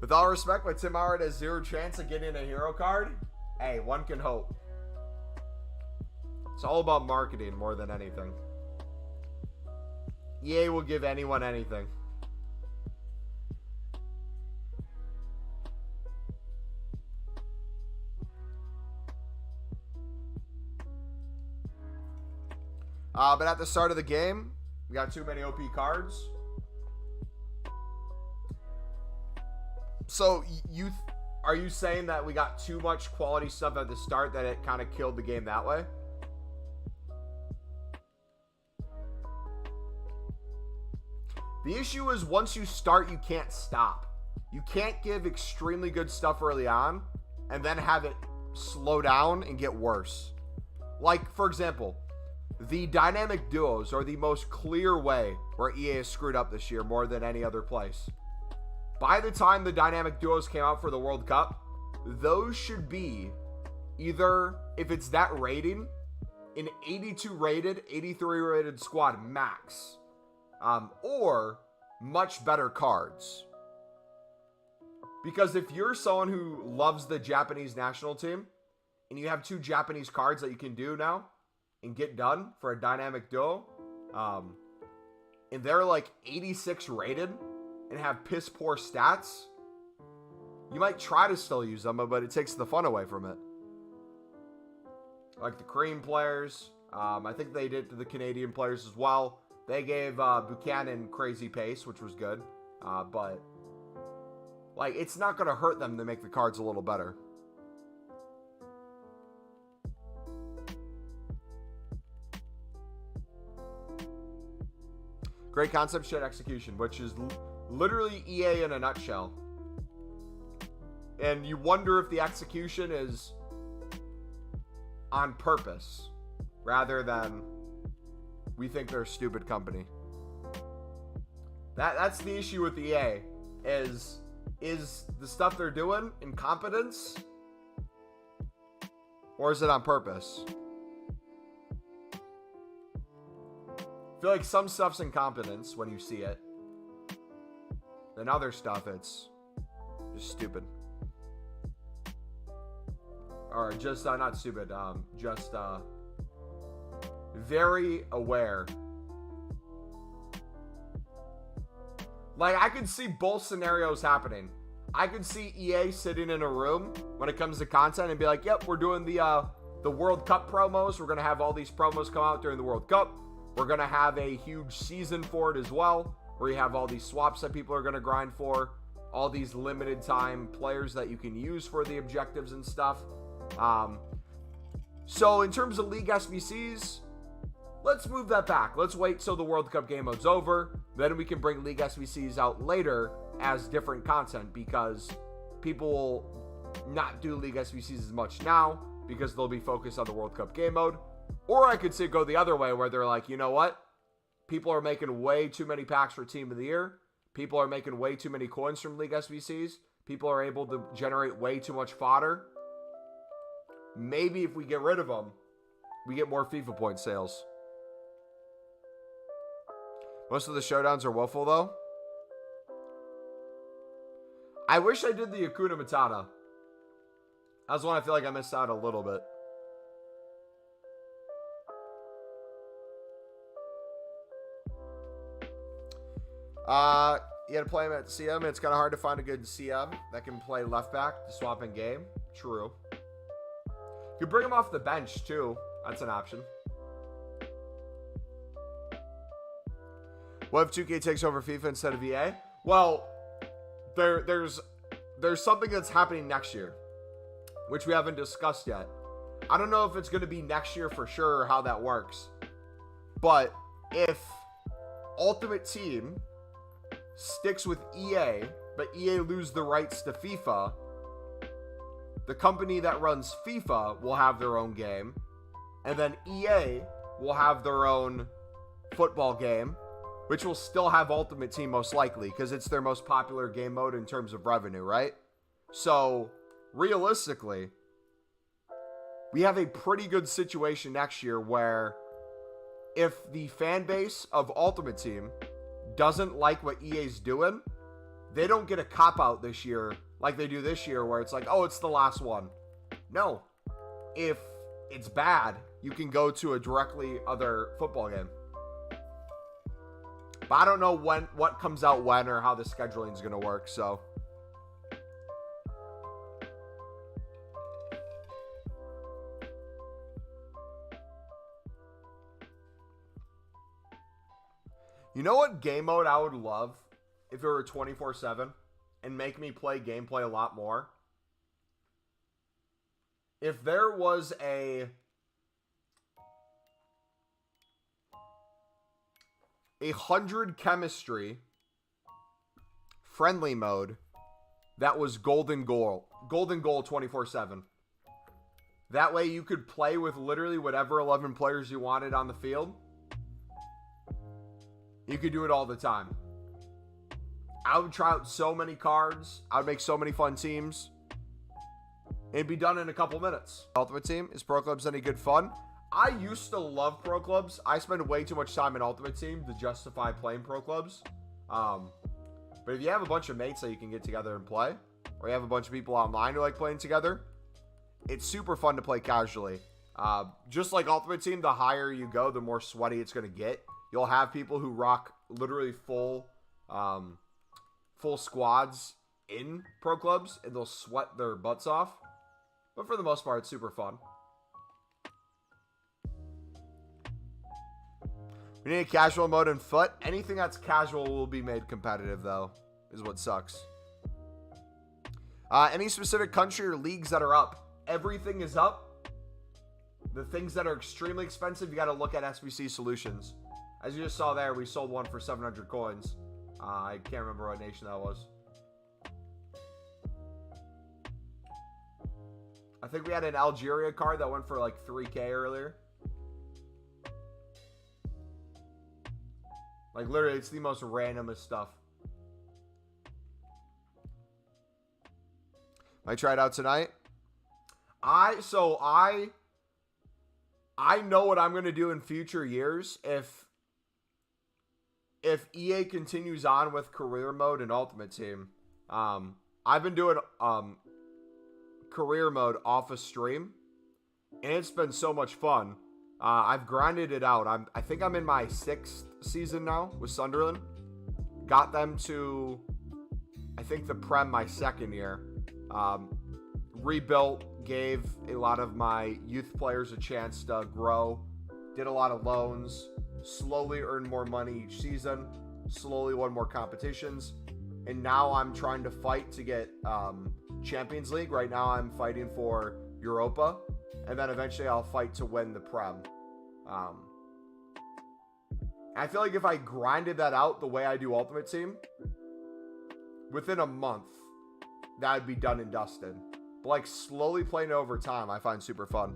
With all respect, but Tim Howard has 0 chance of getting a hero card. Hey, one can hope. It's all about marketing more than anything. EA will give anyone anything. But at the start of the game, we got too many OP cards. So are you saying that we got too much quality stuff at the start that it kind of killed the game that way? The issue is once you start, you can't stop. You can't give extremely good stuff early on and then have it slow down and get worse. Like, for example, the dynamic duos are the most clear way where EA has screwed up this year more than any other place. By the time the dynamic duos came out for the World Cup, those should be either, if it's that rating, an 82 rated, 83 rated squad max. Or much better cards. Because if you're someone who loves the Japanese national team and you have 2 Japanese cards that you can do now and get done for a dynamic duo, and they're like 86 rated and have piss poor stats, you might try to still use them, but it takes the fun away from it. Like the Cream players. I think they did to the Canadian players as well. They gave Buchanan crazy pace, which was good. But, like, it's not going to hurt them to make the cards a little better. Great concept, shit execution, which is literally EA in a nutshell. And you wonder if the execution is on purpose rather than we think they're a stupid company. That's the issue with EA is the stuff they're doing incompetence or is it on purpose? I feel like some stuff's incompetence when you see it. Then other stuff, it's just stupid. Or just, not stupid, just very aware. Like, I could see both scenarios happening. I could see EA sitting in a room when it comes to content and be like, yep, we're doing the World Cup promos. We're going to have all these promos come out during the World Cup. We're going to have a huge season for it as well, where you have all these swaps that people are going to grind for, all these limited time players that you can use for the objectives and stuff. So in terms of League SBCs, let's move that back. Let's wait till the World Cup game mode's over. Then we can bring League SBCs out later as different content because people will not do League SBCs as much now because they'll be focused on the World Cup game mode. Or I could say go the other way where they're like, you know what? People are making way too many packs for Team of the Year. People are making way too many coins from League SBCs. People are able to generate way too much fodder. Maybe if we get rid of them, we get more FIFA point sales. Most of the showdowns are woeful, though. I wish I did the Hakuna Matata. That's one I feel like I missed out a little bit. You had to play him at CM. It's kind of hard to find a good CM that can play left back to swap in game. True. You could bring him off the bench, too. That's an option. What if 2K takes over FIFA instead of EA? Well, there's something that's happening next year, which we haven't discussed yet. I don't know if it's going to be next year for sure or how that works. But if Ultimate Team sticks with EA, but EA lose the rights to FIFA, the company that runs FIFA will have their own game, and then EA will have their own football game, which will still have Ultimate Team most likely, because it's their most popular game mode in terms of revenue, right? So, realistically, we have a pretty good situation next year where if the fan base of Ultimate Team doesn't like what EA's doing, they don't get a cop-out this year like they do this year where it's like, oh, it's the last one. No. If it's bad, you can go to a directly other football game. But I don't know what comes out when or how the scheduling is going to work, so. You know what game mode I would love if it were 24/7 and make me play gameplay a lot more? If there was a 100 chemistry friendly mode that was golden goal 24/7. That way you could play with literally whatever 11 players you wanted on the field. You could do it all the time. I would try out so many cards. I would make so many fun teams. It'd be done in a couple minutes. Ultimate Team, is Pro Clubs any good fun? I used to love Pro Clubs. I spend way too much time in Ultimate Team to justify playing Pro Clubs. But if you have a bunch of mates that you can get together and play, or you have a bunch of people online who like playing together, it's super fun to play casually. Just like Ultimate Team, the higher you go, the more sweaty it's going to get. You'll have people who rock literally full squads in pro clubs and they'll sweat their butts off. But for the most part, it's super fun. We need a casual mode in foot. Anything that's casual will be made competitive, though, is what sucks. Any specific country or leagues that are up? Everything is up. The things that are extremely expensive, you got to look at SBC solutions. As you just saw there, we sold one for 700 coins. I can't remember what nation that was. I think we had an Algeria card that went for like 3K earlier. Like, literally, it's the most randomest stuff. Might try it out tonight. I know what I'm going to do in future years if EA continues on with career mode and Ultimate Team. I've been doing career mode off a stream, and it's been so much fun. I've grinded it out. I think I'm in my 6th season now with Sunderland. Got them to, I think, the Prem my 2nd year. Rebuilt, gave a lot of my youth players a chance to grow. Did a lot of loans. Slowly earned more money each season. Slowly won more competitions. And now I'm trying to fight to get Champions League. Right now I'm fighting for Europa. And then eventually I'll fight to win the Prem. I feel like if I grinded that out the way I do Ultimate Team, within a month, that would be done and dusted. But like slowly playing it over time, I find super fun.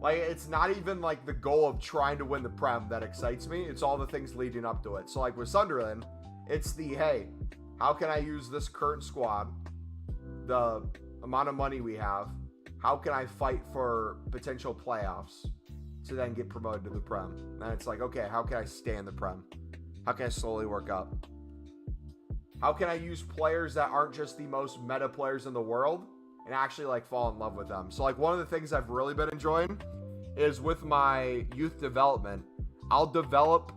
Like, it's not even like the goal of trying to win the Prem that excites me. It's all the things leading up to it. So like with Sunderland, it's the, hey, how can I use this current squad, the amount of money we have, how can I fight for potential playoffs to then get promoted to the Prem? And it's like, okay, how can I stay in the Prem? How can I slowly work up? How can I use players that aren't just the most meta players in the world and actually like fall in love with them? So like one of the things I've really been enjoying is with my youth development, I'll develop,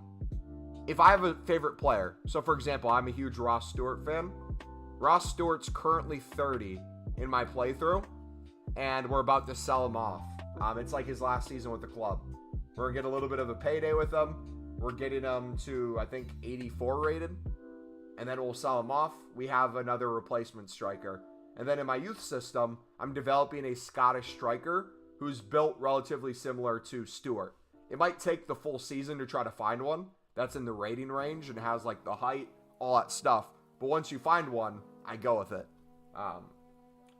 if I have a favorite player. So for example, I'm a huge Ross Stewart fan. Ross Stewart's currently 30 in my playthrough, and we're about to sell him off. It's like his last season with the club. We're gonna get a little bit of a payday with him. We're getting him to, I think, 84 rated, and then we'll sell him off. We have another replacement striker. And then in my youth system, I'm developing a Scottish striker who's built relatively similar to Stewart. It might take the full season to try to find one that's in the rating range and has like the height, all that stuff. But once you find one, I go with it.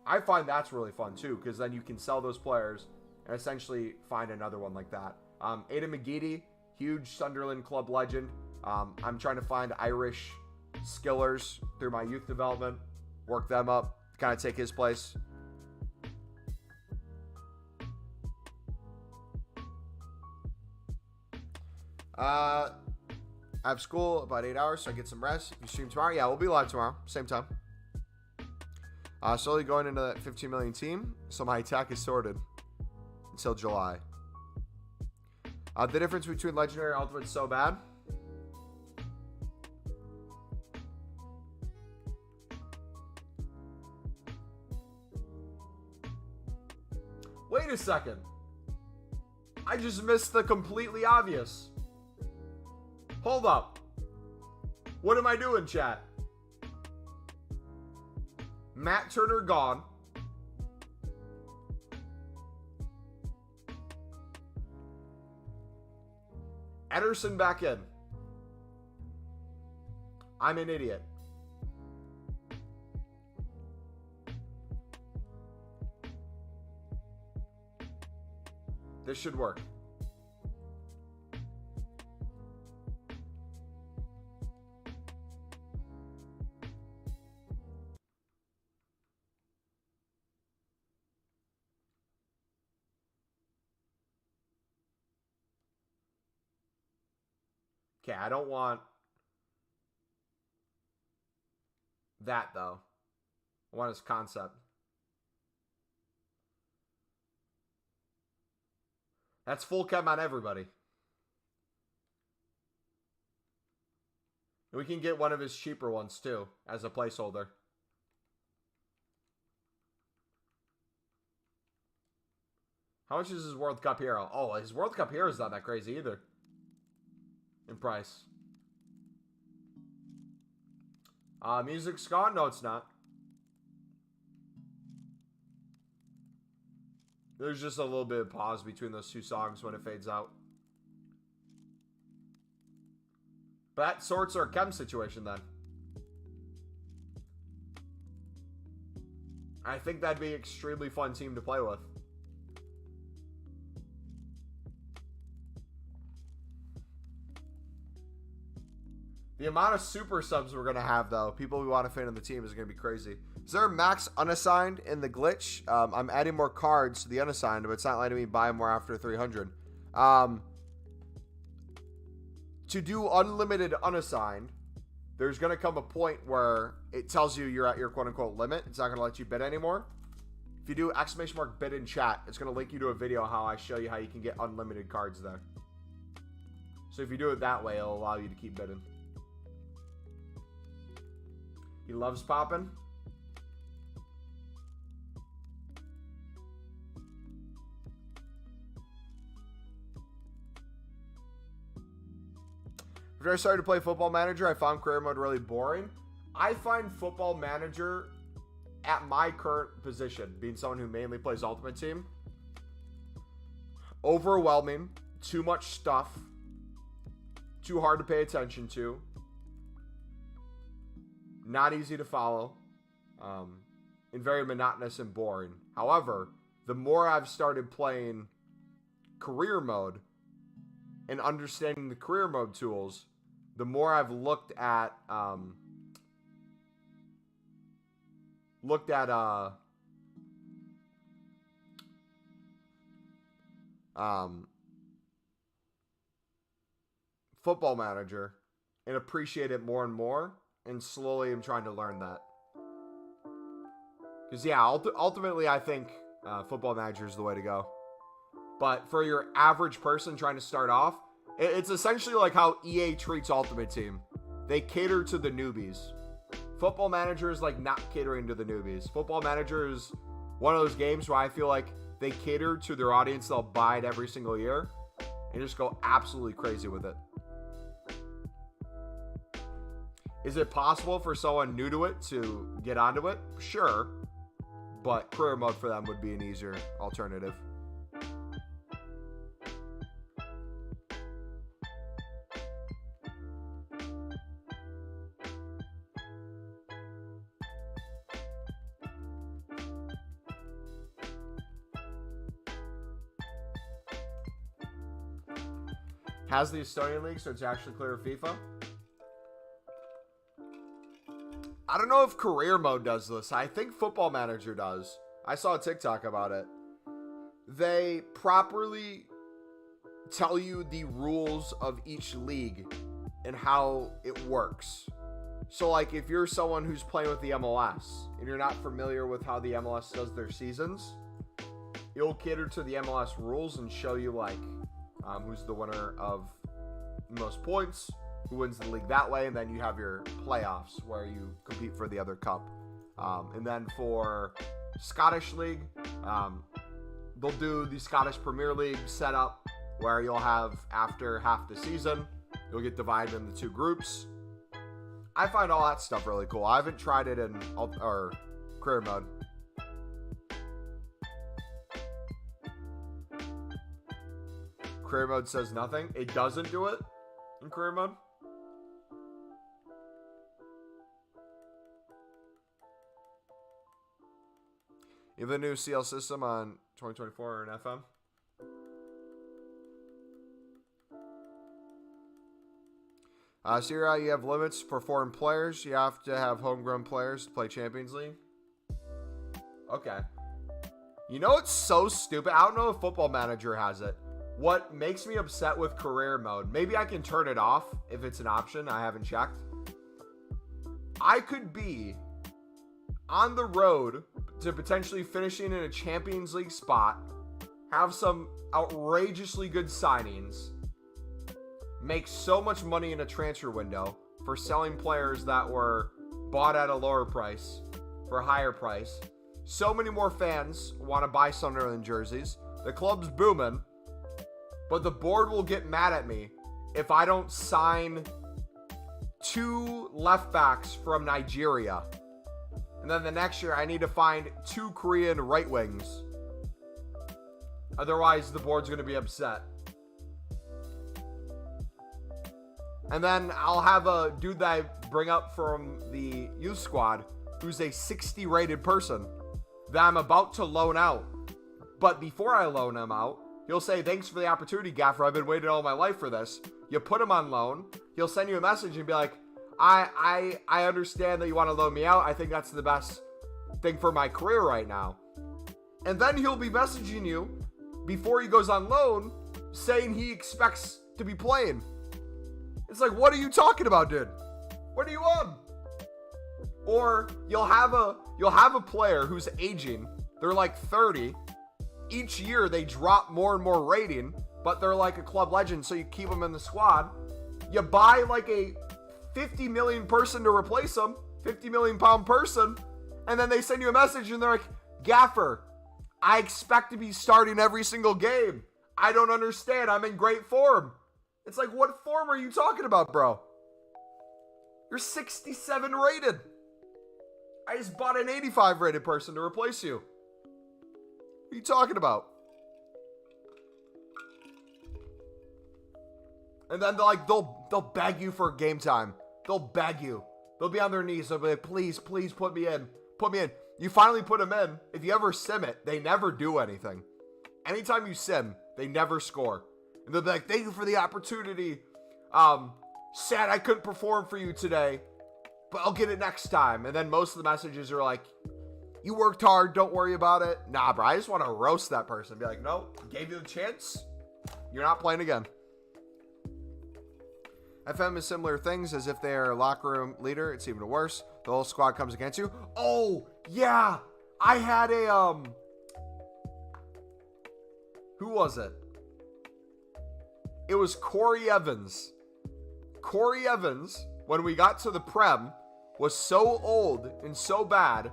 I find that's really fun too, because then you can sell those players and essentially find another one like that. Aidan McGeady, huge Sunderland club legend. I'm trying to find Irish skillers through my youth development, work them up, kind of take his place. I have school about 8 hours, so I get some rest. If you stream tomorrow, yeah, we'll be live tomorrow, same time. Slowly going into that 15 million team, so my attack is sorted until July. The difference between Legendary and Ultimate is so bad. Wait a second. I just missed the completely obvious. Hold up. What am I doing, chat? Matt Turner gone. Ederson back in. I'm an idiot. This should work. Okay, I don't want that, though. I want his concept. That's full chem on everybody. We can get one of his cheaper ones too as a placeholder. How much is his World Cup hero? Oh, his World Cup hero is not that crazy either in price. Music's gone? No, it's not. There's just a little bit of pause between those two songs when it fades out. But that sorts our chem situation then. I think that'd be an extremely fun team to play with. The amount of super subs we're going to have, though, people who want to fit in the team, is going to be crazy. Is there a max unassigned in the glitch? I'm adding more cards to the unassigned, but it's not letting me buy more after 300. To do unlimited unassigned, there's going to come a point where it tells you you're at your quote-unquote limit. It's not going to let you bid anymore. If you do !bid in chat, it's going to link you to a video how I show you how you can get unlimited cards there. So if you do it that way, it'll allow you to keep bidding. He loves popping. After I started to play Football Manager, I found career mode really boring. I find Football Manager, at my current position, being someone who mainly plays Ultimate Team, overwhelming, too much stuff, too hard to pay attention to, not easy to follow, and very monotonous and boring. However, the more I've started playing career mode and understanding the career mode tools, the more I've looked at Football Manager and appreciate it more and more, and slowly I'm trying to learn that. Because yeah, ultimately I think Football Manager is the way to go. But for your average person trying to start off, it's essentially like how EA treats Ultimate Team. They cater to the newbies. Football Manager is like not catering to the newbies. Football Manager is one of those games where I feel like they cater to their audience. They'll buy it every single year and just go absolutely crazy with it. Is it possible for someone new to it to get onto it? Sure. But career mode for them would be an easier alternative. Has the Estonian League, so it's actually clear of FIFA? I don't know if career mode does this. I think Football Manager does. I saw a TikTok about it. They properly tell you the rules of each league and how it works. So like if you're someone who's playing with the MLS and you're not familiar with how the MLS does their seasons, it'll cater to the MLS rules and show you like who's the winner of most points, who wins the league that way, and then you have your playoffs where you compete for the other cup. And then for Scottish League, they'll do the Scottish Premier League setup where you'll have, after half the season, you'll get divided into two groups. I find all that stuff really cool. I haven't tried it in career mode. Career mode says nothing. It doesn't do it in career mode. You have the new CL system on 2024 and FM. Syria, you have limits for foreign players. You have to have homegrown players to play Champions League. Okay. You know it's so stupid? I don't know if Football Manager has it. What makes me upset with career mode, maybe I can turn it off if it's an option. I haven't checked. I could be on the road to potentially finishing in a Champions League spot, have some outrageously good signings, make so much money in a transfer window, for selling players that were bought at a lower price for a higher price. So many more fans want to buy Sunderland jerseys. The club's booming, but the board will get mad at me if I don't sign 2 left backs from Nigeria. And then the next year I need to find 2 Korean right wings. Otherwise the board's going to be upset. And then I'll have a dude that I bring up from the youth squad who's a 60 rated person that I'm about to loan out. But before I loan him out, he'll say, thanks for the opportunity, Gaffer. I've been waiting all my life for this. You put him on loan. He'll send you a message and be like, I understand that you want to loan me out. I think that's the best thing for my career right now. And then he'll be messaging you before he goes on loan saying he expects to be playing. It's like, what are you talking about, dude? What are you on? Or you'll have a player who's aging. They're like 30. Each year they drop more and more rating, but they're like a club legend, so you keep them in the squad. You buy like a 50 million person to replace them, 50 million pound person, and then they send you a message and they're like, Gaffer, I expect to be starting every single game. I don't understand. I'm in great form. It's like, what form are you talking about, bro? You're 67 rated. I just bought an 85 rated person to replace you. What are you talking about? And then they'll beg you for game time. They'll beg you. They'll be on their knees. They'll be like, please put me in. Put me in. You finally put them in. If you ever sim it, they never do anything. Anytime you sim, they never score. And they'll be like, thank you for the opportunity. Sad I couldn't perform for you today, but I'll get it next time. And then most of the messages are like, you worked hard, don't worry about it. Nah, bro, I just want to roast that person. Be like, no, gave you the chance. You're not playing again. FM is similar things as if they're a locker room leader. It's even worse. The whole squad comes against you. Oh, yeah. I had a, who was it? It was Corey Evans. Corey Evans, when we got to the Prem, was so old and so bad,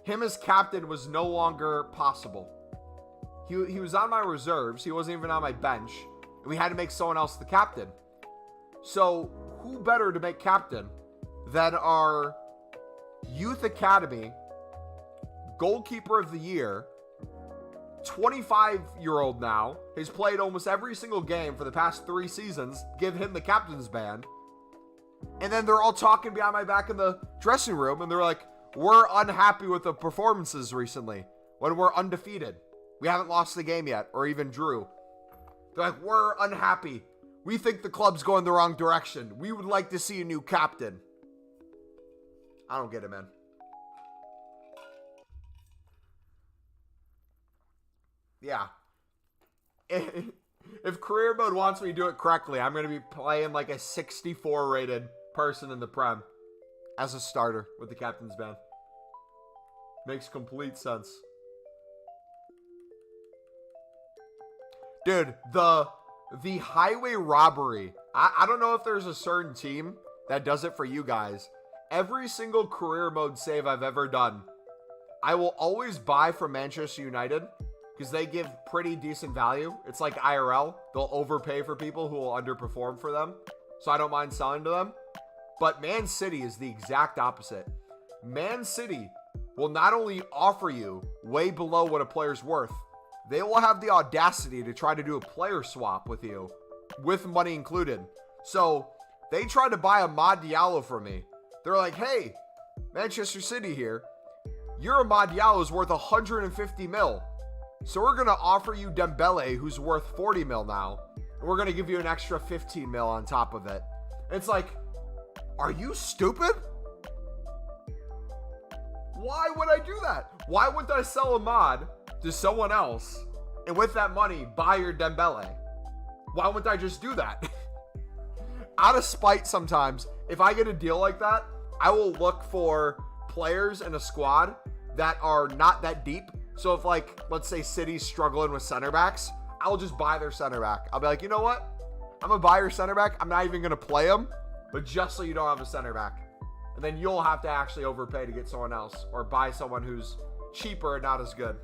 him as captain was no longer possible. He was on my reserves. He wasn't even on my bench. And we had to make someone else the captain. So who better to make captain than our youth academy goalkeeper of the year, 25-year-old now, has played almost every single game for the past 3 seasons, give him the captain's band. And then they're all talking behind my back in the dressing room, and they're like, we're unhappy with the performances recently when we're undefeated. We haven't lost the game yet, or even drew. They're like, we're unhappy. We think the club's going the wrong direction. We would like to see a new captain. I don't get it, man. Yeah. If career mode wants me to do it correctly, I'm going to be playing like a 64 rated person in the Prem as a starter with the captain's band. Makes complete sense. Dude, the highway robbery. I don't know if there's a certain team that does it for you guys. Every single career mode save I've ever done, I will always buy from Manchester United because they give pretty decent value. It's like IRL. They'll overpay for people who will underperform for them. So I don't mind selling to them. But Man City is the exact opposite. Man City will not only offer you way below what a player's worth, they will have the audacity to try to do a player swap with you, with money included. So they tried to buy Amad Diallo from me. They're like, hey, Manchester City here, your Amad Diallo is worth 150 mil. So we're going to offer you Dembele, who's worth 40 mil now. And we're going to give you an extra 15 mil on top of it. It's like, are you stupid? Why would I do that? Why wouldn't I sell Amad to someone else and with that money buy your Dembele? Why wouldn't I just do that? Out of spite sometimes, if I get a deal like that, I will look for players in a squad that are not that deep. So if, like, let's say City's struggling with center backs, I'll just buy their center back. I'll be like, you know what? I'm going to buy your center back. I'm not even going to play him. but just so you don't have a center back. And then you'll have to actually overpay to get someone else or buy someone who's cheaper and not as good.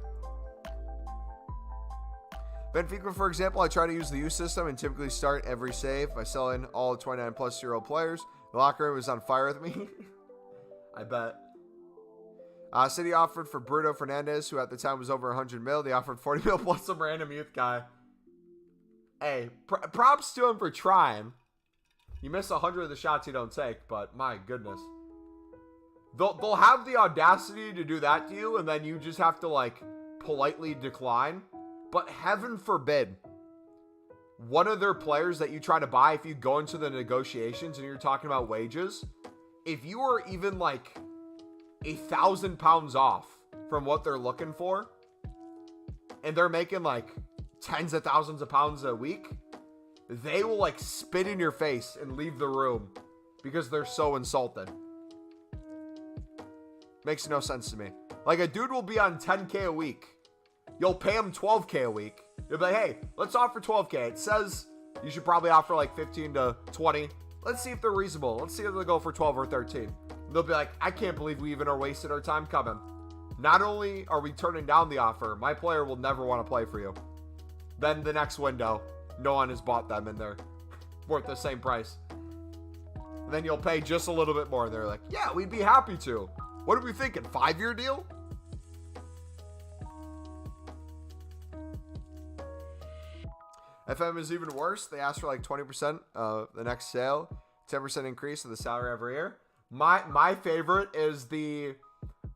Benfica, for example, I try to use the youth system and typically start every save by selling all 29-plus-year-old players. The locker room was on fire with me. I bet. City offered for Bruno Fernandes, who at the time was over 100 mil. They offered 40 mil plus some random youth guy. Hey, props to him for trying. You miss 100 of the shots you don't take, but my goodness. They'll have the audacity to do that to you, and then you just have to, like, politely decline. But heaven forbid, one of their players that you try to buy, if you go into the negotiations and you're talking about wages, if you are even, like, 1,000 pounds off from what they're looking for, and they're making, like, tens of thousands of pounds a week, they will, like, spit in your face and leave the room because they're so insulted. Makes no sense to me. Like, a dude will be on 10K a week. You'll pay him 12K a week. You'll be like, hey, let's offer 12K. It says you should probably offer like 15 to 20. Let's see if they're reasonable. Let's see if they'll go for 12 or 13. And they'll be like, I can't believe we even are wasting our time coming. Not only are we turning down the offer, my player will never want to play for you. Then the next window, no one has bought them and they're worth the same price. And then you'll pay just a little bit more. They're like, yeah, we'd be happy to. What are we thinking? 5-year deal? FM is even worse. They asked for like 20% of the next sale, 10% increase of the salary every year. My favorite is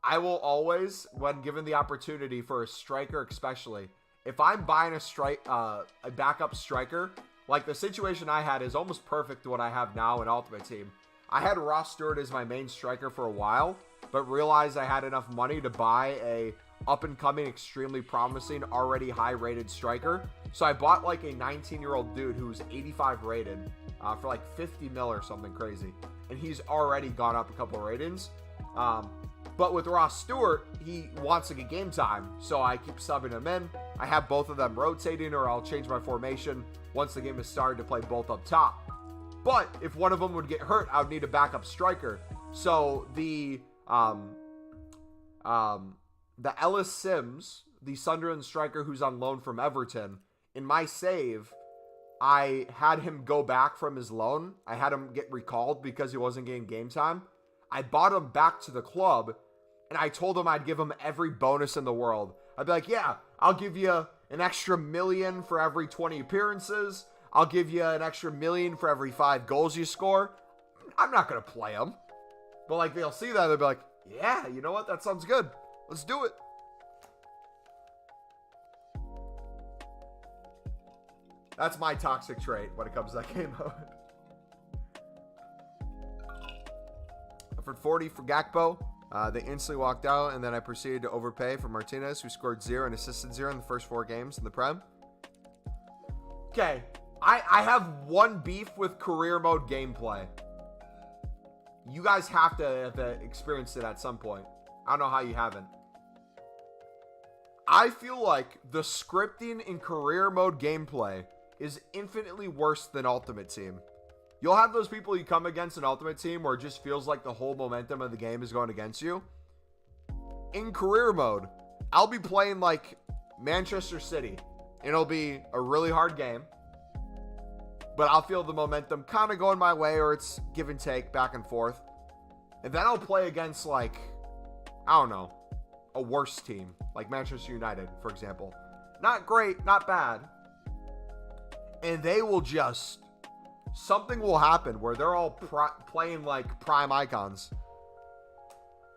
I will always, when given the opportunity for a striker especially, if I'm buying a backup striker, like the situation I had is almost perfect to what I have now in Ultimate Team. I had Ross Stewart as my main striker for a while, but realized I had enough money to buy a up-and-coming, extremely promising, already high-rated striker. So I bought like a 19-year-old dude who was 85 rated for like 50 mil or something crazy. And he's already gone up a couple of ratings. But with Ross Stewart, he wants to get game time. So I keep subbing him in. I have both of them rotating, or I'll change my formation once the game is started to play both up top. But if one of them would get hurt, I would need a backup striker. So the Ellis Sims, the Sunderland striker who's on loan from Everton, in my save, I had him go back from his loan. I had him get recalled because he wasn't getting game time. I bought him back to the club, and I told him I'd give him every bonus in the world. I'd be like, yeah, I'll give you an extra $1 million for every 20 appearances. I'll give you an extra $1 million for every 5 goals you score. I'm not going to play him. But, like, they'll see that, they'll be like, yeah, you know what? That sounds good. Let's do it. That's my toxic trait when it comes to that game mode. Offered 40 for Gakpo. They instantly walked out, and then I proceeded to overpay for Martinez, who scored 0 and assisted 0 in the first 4 games in the Prem. Okay, I have one beef with career mode gameplay. You guys have to have experienced it at some point. I don't know how you haven't. I feel like the scripting in career mode gameplay is infinitely worse than Ultimate Team. You'll have those people you come against in Ultimate Team where it just feels like the whole momentum of the game is going against you. In career mode, I'll be playing like Manchester City. And it'll be a really hard game. But I'll feel the momentum kind of going my way, or it's give and take, back and forth. And then I'll play against, like, I don't know, a worse team. Like Manchester United, for example. Not great, not bad. And they will just... something will happen where they're all playing like prime icons.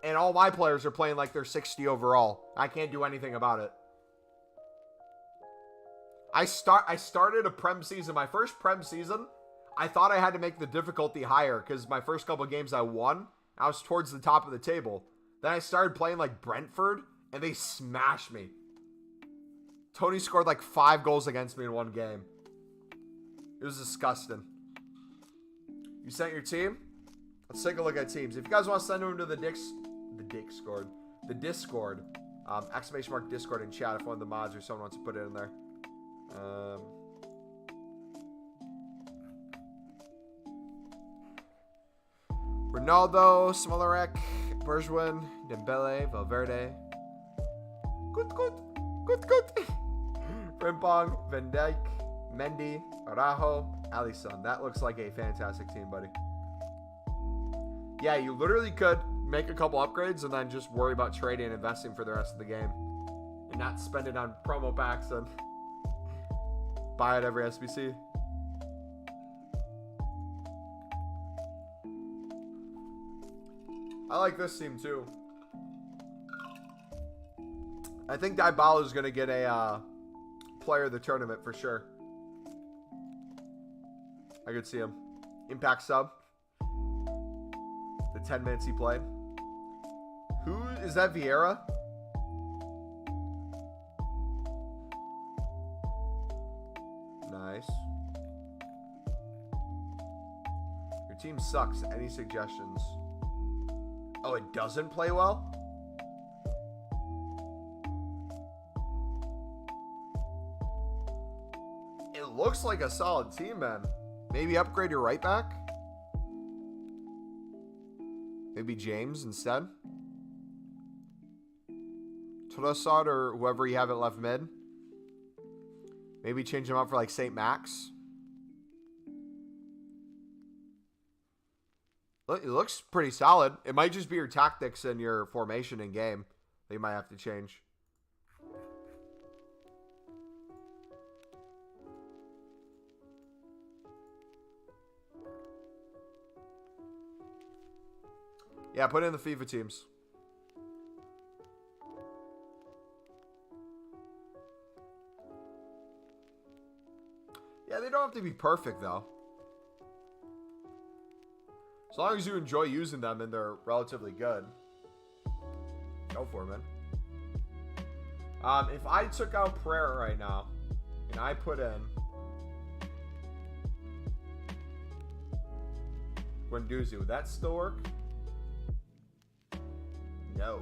And all my players are playing like they're 60 overall. I can't do anything about it. I started a Prem season. My first Prem season, I thought I had to make the difficulty higher because my first couple of games I won. I was towards the top of the table. Then I started playing like Brentford, and they smashed me. Tony scored like 5 goals against me in one game. It was disgusting. You sent your team? Let's take a look at teams. If you guys want to send them to the Discord, exclamation mark Discord in chat if one of the mods or someone wants to put it in there. Ronaldo, Smolarek, Bergwijn, Dembele, Valverde. Good. Frimpong, Van Dijk, Mendy, Araujo, Alisson. That looks like a fantastic team, buddy. Yeah, you literally could make a couple upgrades and then just worry about trading and investing for the rest of the game. And not spend it on promo packs and buy it every SBC. I like this team too. I think Dybala is going to get a player of the tournament for sure. I could see him. Impact sub. The 10 minutes he played. Who is that? Vieira? Nice. Your team sucks. Any suggestions? Oh, it doesn't play well? It looks like a solid team, man. Maybe upgrade your right back? Maybe James instead? Trossard or whoever you have at left mid? Maybe change him up for like St. Max? It looks pretty solid. It might just be your tactics and your formation in game that you might have to change. Yeah, put in the FIFA teams. Yeah, they don't have to be perfect, though. As long as you enjoy using them and they're relatively good. Go for it, man. If I took out Pereira right now, and I put in Guendouzi, would that still work? No.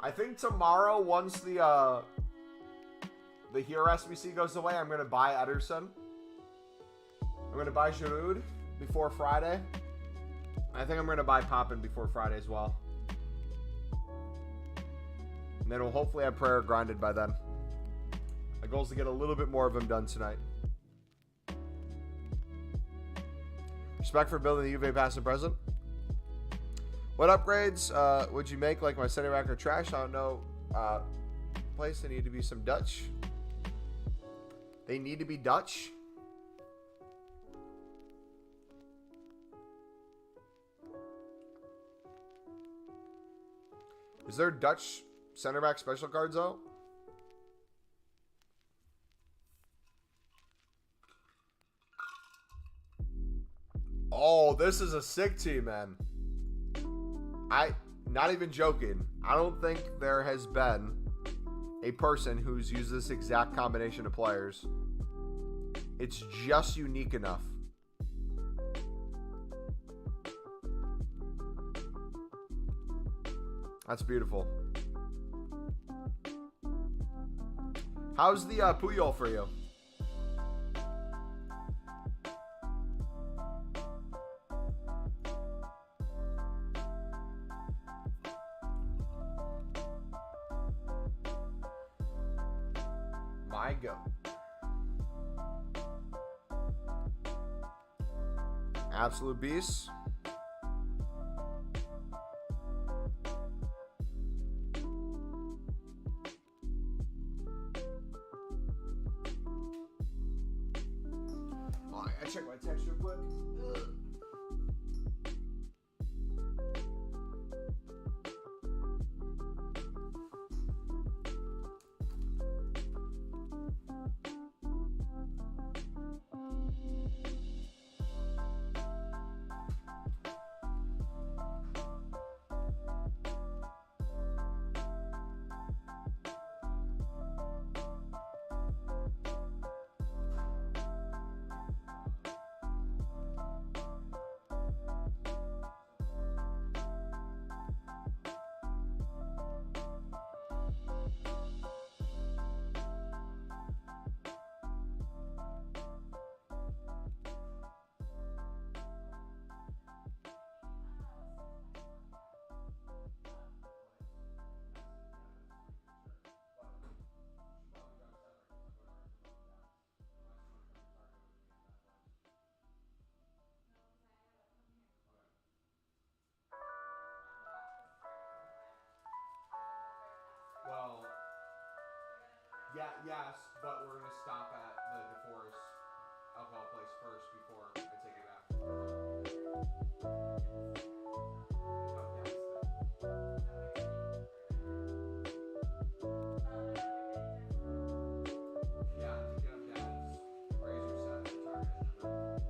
I think tomorrow, once the Hero SBC goes away, I'm gonna buy Ederson. I'm gonna buy Giroud before Friday. I think I'm gonna buy Poppin before Friday as well. And then we'll hopefully have Prayer grinded by then. My goal is to get a little bit more of them done tonight. Respect for building the Juve past and present. What upgrades would you make? Like my center back or trash? I don't know. Place they need to be some Dutch. They need to be Dutch. Is there Dutch center back special cards though? Oh, this is a sick team, man. Not even joking. I don't think there has been a person who's used this exact combination of players. It's just unique enough. That's beautiful. How's the Puyol for you? My go. Absolute beast. Oh, I gotta check my text real quick. Ugh. Yeah, yes, but we're gonna stop at the DeForest alcohol place first before I take it back. Yeah, to get them down. Razor set, target number.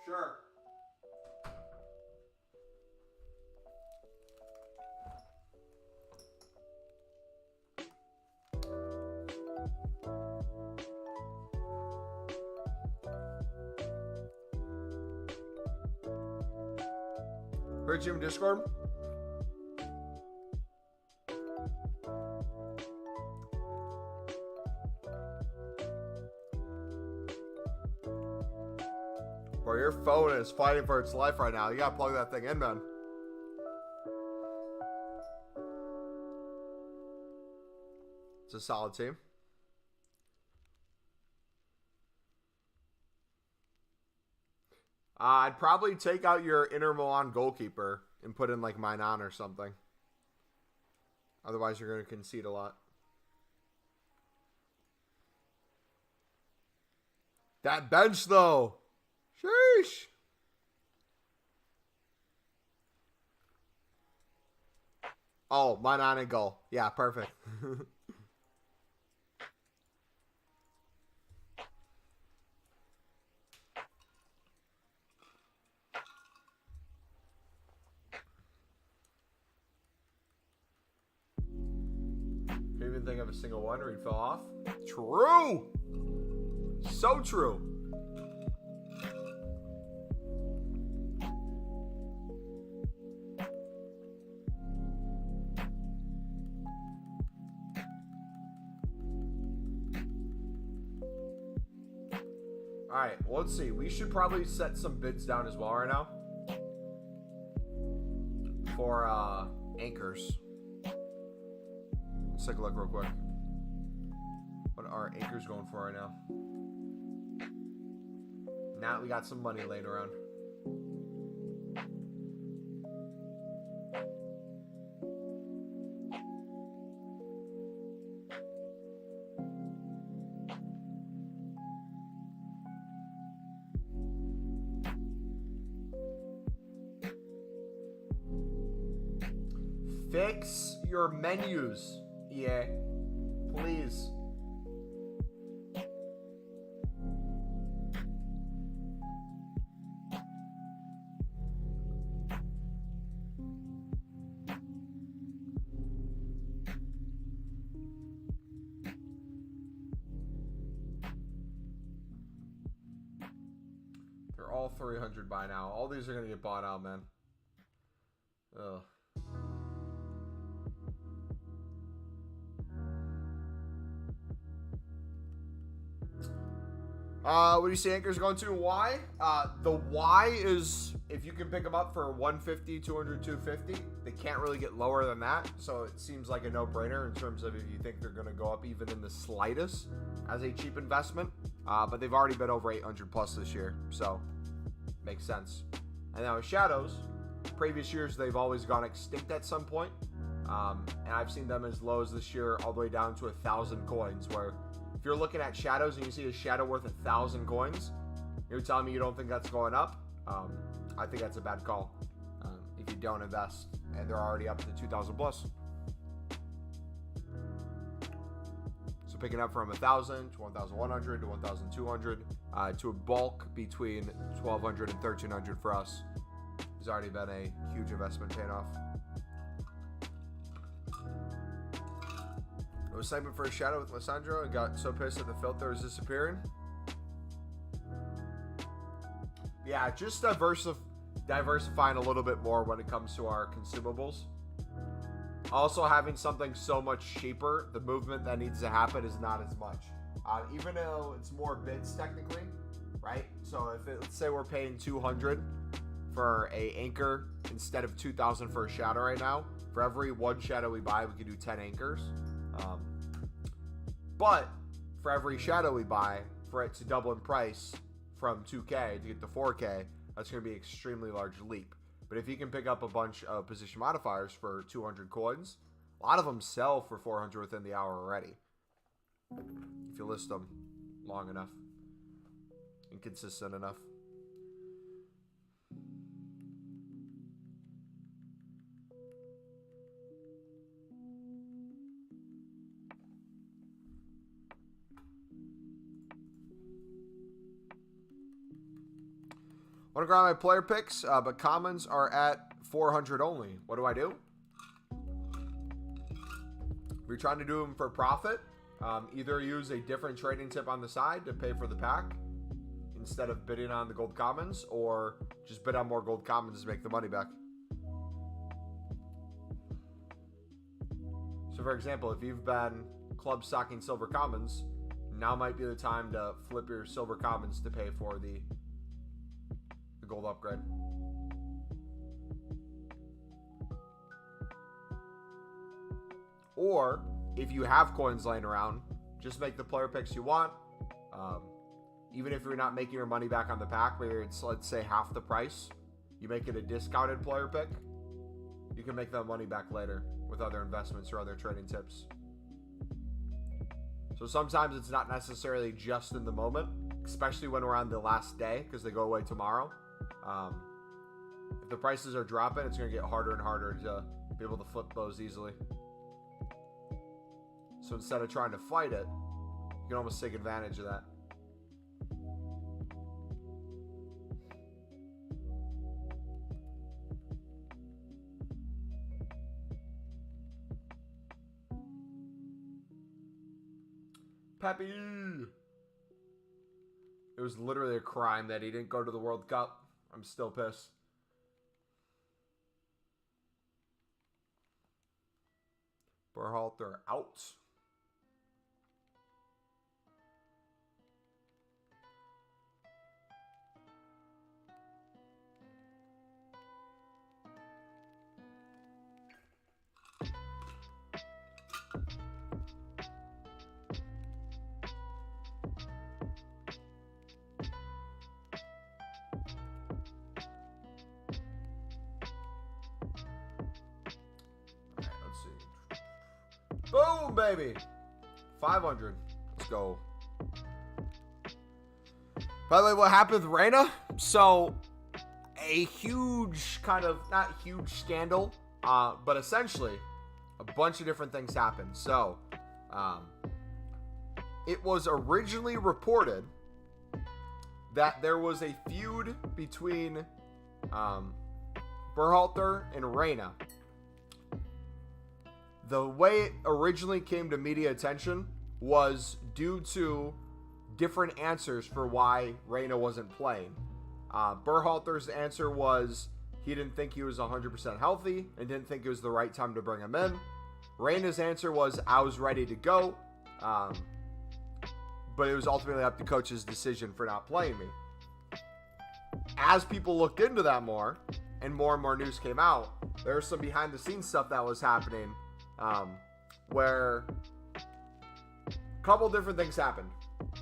Sure. Heard you in Discord? Bro, your phone is fighting for its life right now. You gotta plug that thing in, man. It's a solid team. I'd probably take out your Inter Milan goalkeeper and put in like Mainan or something. Otherwise, you're going to concede a lot. That bench, though. Sheesh. Oh, Mainan and goal. Yeah, perfect. Can't even think of a single one where he fell off. True. So true. All right, well, let's see. We should probably set some bids down as well right now for anchors. Let's take a look real quick. What are anchors going for right now? Now we got some money laying around. Fix your menus, EA. Please. They're all 300 by now. All these are going to get bought out, man. Ugh. What do you say anchor's going to? Y? The Y is, if you can pick them up for 150, 200, 250, they can't really get lower than that. So it seems like a no-brainer in terms of if you think they're going to go up even in the slightest as a cheap investment. But they've already been over 800 plus this year. So makes sense. And now with Shadows, previous years, they've always gone extinct at some point. And I've seen them as low as this year all the way down to 1,000 coins, where if you're looking at Shadows and you see a Shadow worth 1,000 coins, you're telling me you don't think that's going up? I think that's a bad call if you don't invest. And they're already up to 2,000 plus. So picking up from 1,000 to 1,100 to 1,200 to a bulk between 1,200 and 1,300 for us has already been a huge investment paying off. I was sniping for a Shadow with Lissandro and got so pissed that the filter was disappearing. Yeah, just diversifying a little bit more when it comes to our consumables. Also, having something so much cheaper, the movement that needs to happen is not as much. Even though it's more bids technically, right? So let's say we're paying 200 for a anchor instead of 2,000 for a shadow right now. For every one shadow we buy, we can do 10 anchors. But for every shadow we buy, for it to double in price from 2K to get to 4K, that's going to be an extremely large leap. But if you can pick up a bunch of position modifiers for 200 coins, a lot of them sell for 400 within the hour already. If you list them long enough and consistent enough. I want to grab my player picks, but commons are at 400 only. What do I do? If you're trying to do them for profit, either use a different trading tip on the side to pay for the pack instead of bidding on the gold commons, or just bid on more gold commons to make the money back. So for example, if you've been club stocking silver commons, now might be the time to flip your silver commons to pay for the gold upgrade. Or if you have coins laying around, just make the player picks you want. Even if you're not making your money back on the pack, where it's, let's say, half the price, you make it a discounted player pick, you can make that money back later with other investments or other trading tips. So sometimes it's not necessarily just in the moment, especially when we're on the last day, because they go away tomorrow. If the prices are dropping, it's going to get harder and harder to be able to flip those easily. So instead of trying to fight it, you can almost take advantage of that. Pepe! It was literally a crime that he didn't go to the World Cup. I'm still pissed. Berhalter out. Boom, baby. 500. Let's go. By the way, what happened with Reyna? So, a huge kind of, not huge scandal, but essentially, a bunch of different things happened. So, it was originally reported that there was a feud between Berhalter and Reyna. The way it originally came to media attention was due to different answers for why Reyna wasn't playing. Berhalter's answer was he didn't think he was 100% healthy and didn't think it was the right time to bring him in. Reyna's answer was, I was ready to go, but it was ultimately up to coach's decision for not playing me. As people looked into that more and more news came out, there was some behind-the-scenes stuff that was happening where a couple different things happened.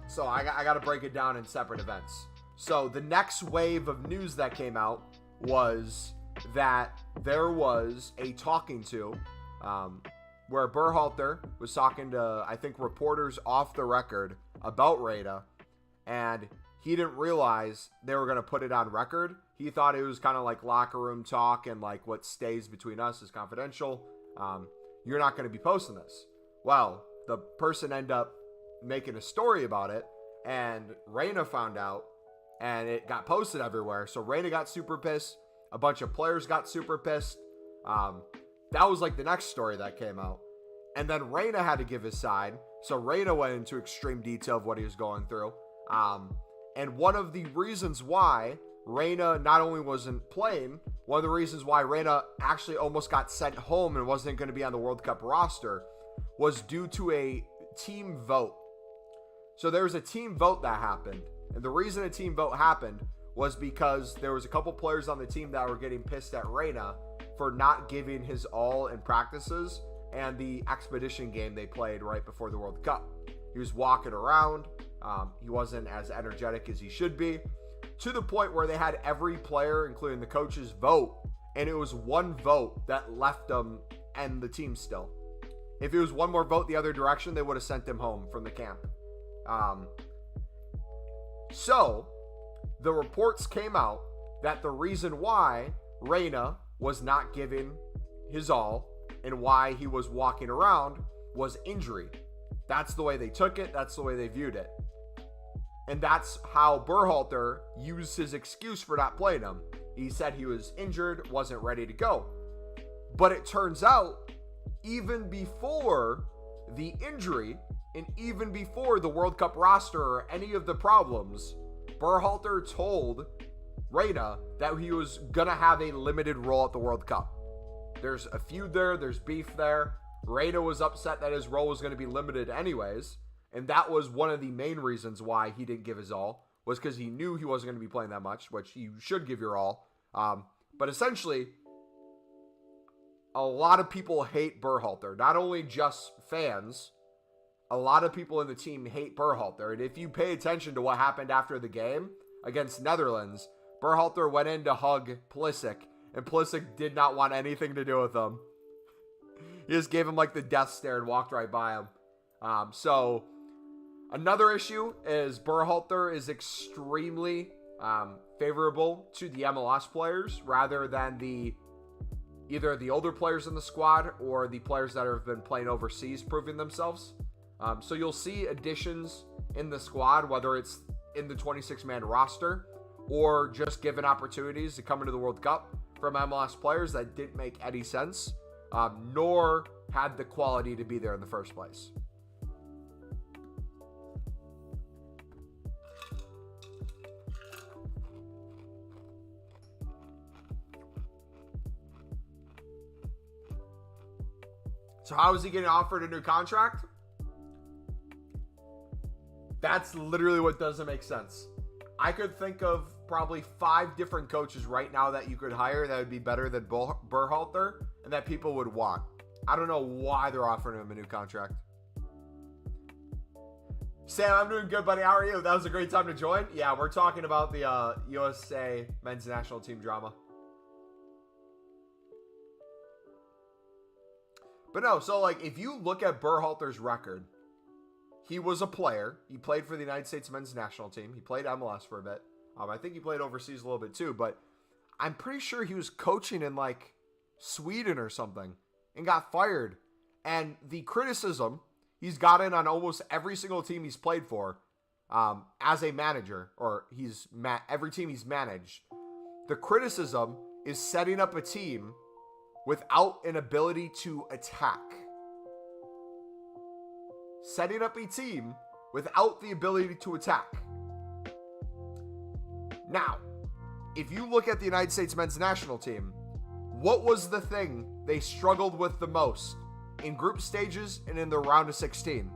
So I got to break it down in separate events. So the next wave of news that came out was that there was a talking to where Berhalter was talking to, I think, reporters off the record about Reyna, and he didn't realize they were going to put it on record. He thought it was kind of like locker room talk and like what stays between us is confidential. You're not going to be posting this. Well, the person ended up making a story about it, and Reyna found out, and it got posted everywhere. So Reyna got super pissed. A bunch of players got super pissed. That was like the next story that came out. And then Reyna had to give his side. So Reyna went into extreme detail of what he was going through. And one of the reasons why Reyna not only wasn't playing, one of the reasons why Reyna actually almost got sent home and wasn't going to be on the World Cup roster was due to a team vote. So there was a team vote that happened. And the reason a team vote happened was because there was a couple players on the team that were getting pissed at Reyna for not giving his all in practices and the expedition game they played right before the World Cup. He was walking around. He wasn't as energetic as he should be, to the point where they had every player, including the coaches, vote. And it was one vote that left them and the team still. If it was one more vote the other direction, they would have sent him home from the camp. So the reports came out that the reason why Reyna was not giving his all and why he was walking around was injury. That's the way they took it. That's the way they viewed it. And that's how Berhalter used his excuse for not playing him. He said he was injured, wasn't ready to go. But it turns out, even before the injury and even before the World Cup roster or any of the problems, Berhalter told Reyna that he was going to have a limited role at the World Cup. There's a feud there. There's beef there. Reyna was upset that his role was going to be limited anyways. And that was one of the main reasons why he didn't give his all, was because he knew he wasn't going to be playing that much, which you should give your all. But essentially, a lot of people hate Berhalter. Not only just fans, a lot of people in the team hate Berhalter. And if you pay attention to what happened after the game against Netherlands, Berhalter went in to hug Pulisic, and Pulisic did not want anything to do with him. He just gave him like the death stare and walked right by him. So another issue is Berhalter is extremely favorable to the MLS players rather than either the older players in the squad or the players that have been playing overseas proving themselves. So you'll see additions in the squad, whether it's in the 26-man roster or just given opportunities to come into the World Cup from MLS players that didn't make any sense, nor had the quality to be there in the first place. So how is he getting offered a new contract? That's literally what doesn't make sense. I could think of probably 5 different coaches right now that you could hire that would be better than Berhalter and that people would want. I don't know why they're offering him a new contract. Sam, I'm doing good, buddy. How are you? That was a great time to join. Yeah, we're talking about the USA men's national team drama. But no, so like if you look at Berhalter's record, he was a player. He played for the United States men's national team. He played MLS for a bit. I think he played overseas a little bit too, but I'm pretty sure he was coaching in like Sweden or something and got fired. And the criticism he's gotten on almost every single team he's played for as a manager, or every team he's managed, the criticism is setting up a team without an ability to attack. Setting up a team without the ability to attack. Now, if you look at the United States men's national team, what was the thing they struggled with the most in group stages and in the round of 16?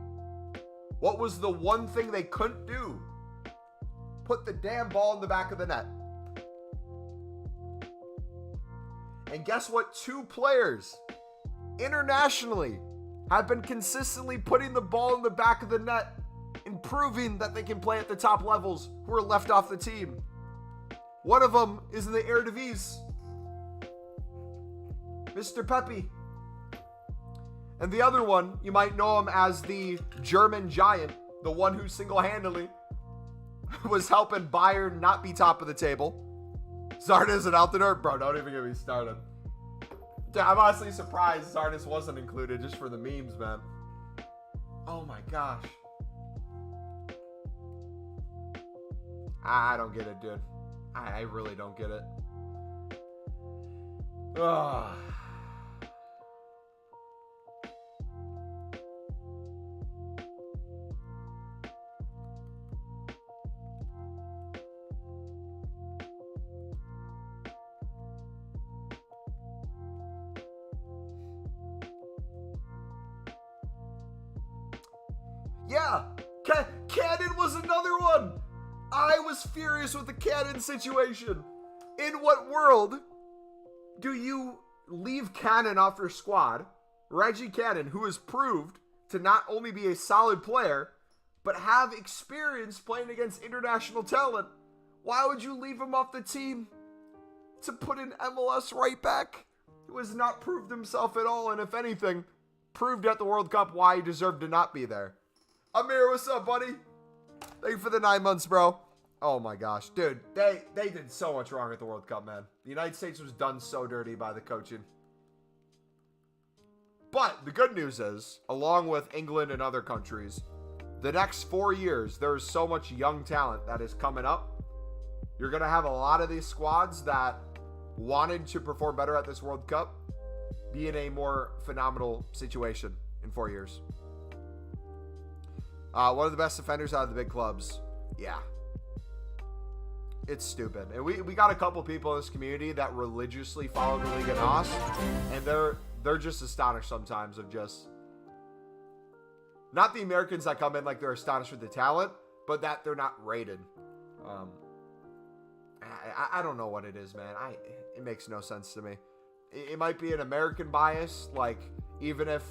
What was the one thing they couldn't do? Put the damn ball in the back of the net. And guess what? 2 players internationally have been consistently putting the ball in the back of the net and proving that they can play at the top levels who are left off the team. One of them is in the Eredivisie, Mr. Pepe. And the other one, you might know him as the German giant, the one who single-handedly was helping Bayern not be top of the table. Zardes and Altidore, bro, don't even get me started. I'm honestly surprised Zardes wasn't included just for the memes, man. Oh my gosh. I don't get it, dude. I really don't get it. Ugh. Yeah, Cannon was another one. I was furious with the Cannon situation. In what world do you leave Cannon off your squad? Reggie Cannon, who has proved to not only be a solid player, but have experience playing against international talent. Why would you leave him off the team to put an MLS right back who has not proved himself at all, and if anything, proved at the World Cup why he deserved to not be there? Amir, what's up, buddy? Thank you for the 9 months, bro. Oh my gosh, dude, they did so much wrong at the World Cup, man. The United States was done so dirty by the coaching. But the good news is, along with England and other countries, the next 4 years, there is so much young talent that is coming up. You're going to have a lot of these squads that wanted to perform better at this World Cup be in a more phenomenal situation in 4 years. One of the best defenders out of the big clubs. Yeah. It's stupid. And we got a couple people in this community that religiously follow the league and us, and they're just astonished sometimes of just, not the Americans that come in like they're astonished with the talent, but that they're not rated. I don't know what it is, man. It makes no sense to me. It might be an American bias, like even if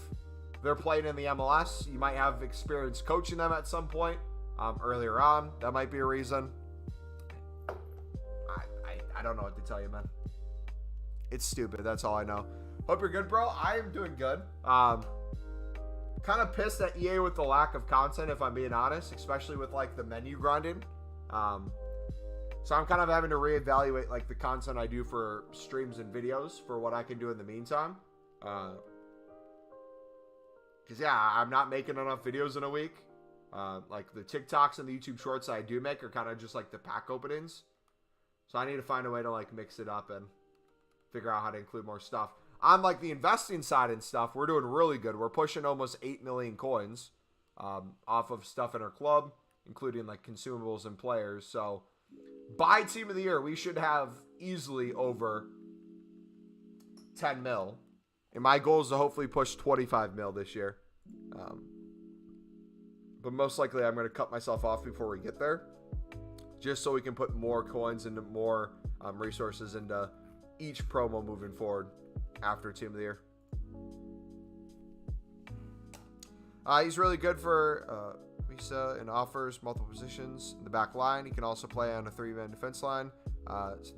they're playing in the MLS, you might have experience coaching them at some point earlier on. That might be a reason. I don't know what to tell you, man. It's stupid. That's all I know. Hope you're good, bro. I am doing good. Kind of pissed at EA with the lack of content, if I'm being honest, especially with like the menu grinding. So I'm kind of having to reevaluate like the content I do for streams and videos for what I can do in the meantime. Because yeah, I'm not making enough videos in a week. Like the TikToks and the YouTube shorts I do make are kind of just like the pack openings. So I need to find a way to like mix it up and figure out how to include more stuff. On like the investing side and stuff, we're doing really good. We're pushing almost 8 million coins off of stuff in our club, including like consumables and players. So by team of the year, we should have easily over 10 mil. And my goal is to hopefully push 25 mil this year. But most likely I'm going to cut myself off before we get there, just so we can put more coins into more resources into each promo moving forward after team of the year. He's really good for Visa and offers multiple positions in the back line. He can also play on a 3-man defense line.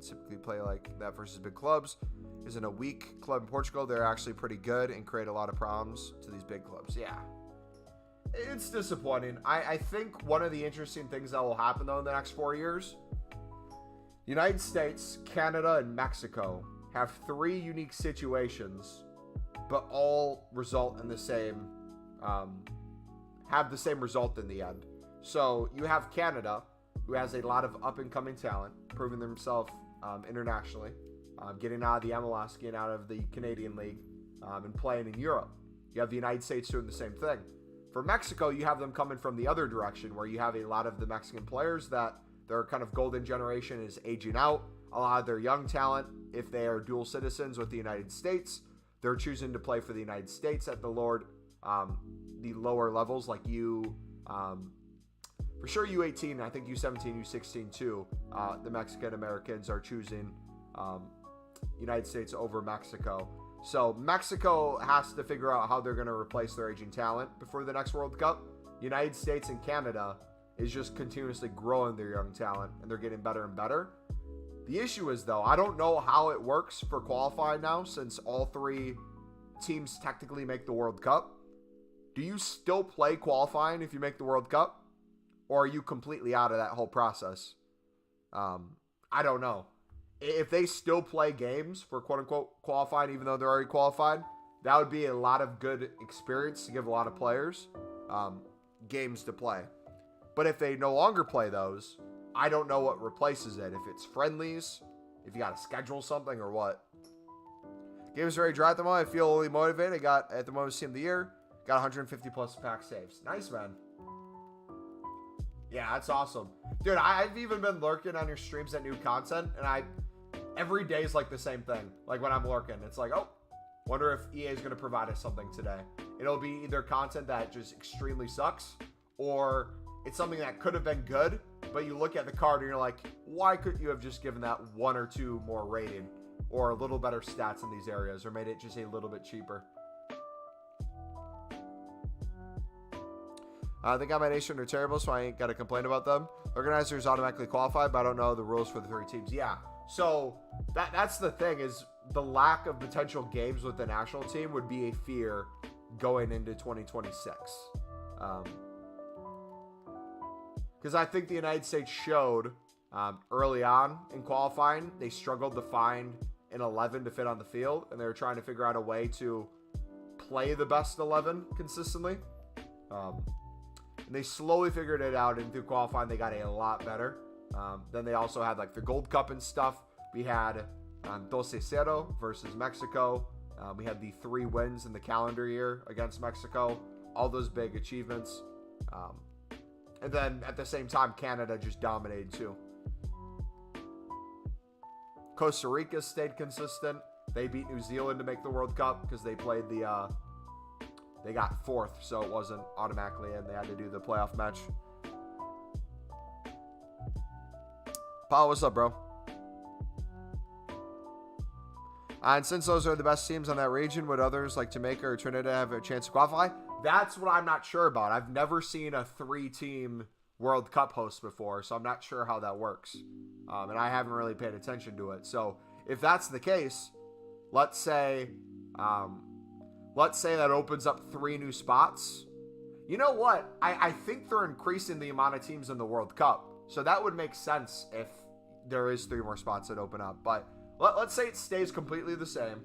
Typically play like that versus big clubs. Is in a weak club in Portugal. They're actually pretty good and create a lot of problems to these big clubs. Yeah. It's disappointing. I think one of the interesting things that will happen, though, in the next 4 years, United States, Canada, and Mexico have 3 unique situations, but all result in the same, have the same result in the end. So you have Canada, who has a lot of up-and-coming talent, proving themselves internationally, getting out of the MLS, getting out of the Canadian League, and playing in Europe. You have the United States doing the same thing. For Mexico, you have them coming from the other direction, where you have a lot of the Mexican players that their kind of golden generation is aging out. A lot of their young talent, if they are dual citizens with the United States, they're choosing to play for the United States at the lower levels, like for sure U18, I think U17, U16 too. The Mexican Americans are choosing United States over Mexico. So Mexico has to figure out how they're going to replace their aging talent before the next World Cup. United States and Canada is just continuously growing their young talent, and they're getting better and better. The issue is, though, I don't know how it works for qualifying now, since all 3 teams technically make the World Cup. Do you still play qualifying if you make the World Cup? Or are you completely out of that whole process? I don't know. If they still play games for quote-unquote qualifying, even though they're already qualified, that would be a lot of good experience to give a lot of players games to play. But if they no longer play those, I don't know what replaces it. If it's friendlies, if you got to schedule something or what. Game is very dry at the moment. I feel only motivated. I got, at the moment, team of the year. Got 150 plus pack saves. Nice, man. Yeah, that's awesome. Dude, I've even been lurking on your streams at new content, and every day is like the same thing. Like when I'm lurking, it's like, oh, wonder if EA is going to provide us something today. It'll be either content that just extremely sucks, or it's something that could have been good, but you look at the card and you're like, why couldn't you have just given that 1 or 2 more rating or a little better stats in these areas, or made it just a little bit cheaper? They got my nation are terrible, so I ain't got to complain about them. Organizers automatically qualified, but I don't know the rules for the 3 teams. Yeah, so that's the thing, is the lack of potential games with the national team would be a fear going into 2026. Because I think the United States showed early on in qualifying, they struggled to find an 11 to fit on the field, and they were trying to figure out a way to play the best 11 consistently. And they slowly figured it out, and through qualifying, they got a lot better. Then they also had like the Gold Cup and stuff. We had 12-0 versus Mexico. We had the 3 wins in the calendar year against Mexico. All those big achievements. And then at the same time, Canada just dominated too. Costa Rica stayed consistent. They beat New Zealand to make the World Cup because they played they got 4th, so it wasn't automatically in. They had to do the playoff match. Paul, what's up, bro? And since those are the best teams on that region, would others like Jamaica or Trinidad have a chance to qualify? That's what I'm not sure about. I've never seen a 3-team World Cup host before, so I'm not sure how that works. And I haven't really paid attention to it. So if that's the case, let's say that opens up 3 new spots. You know what? I think they're increasing the amount of teams in the World Cup. So that would make sense if there is 3 more spots that open up. But let's say it stays completely the same.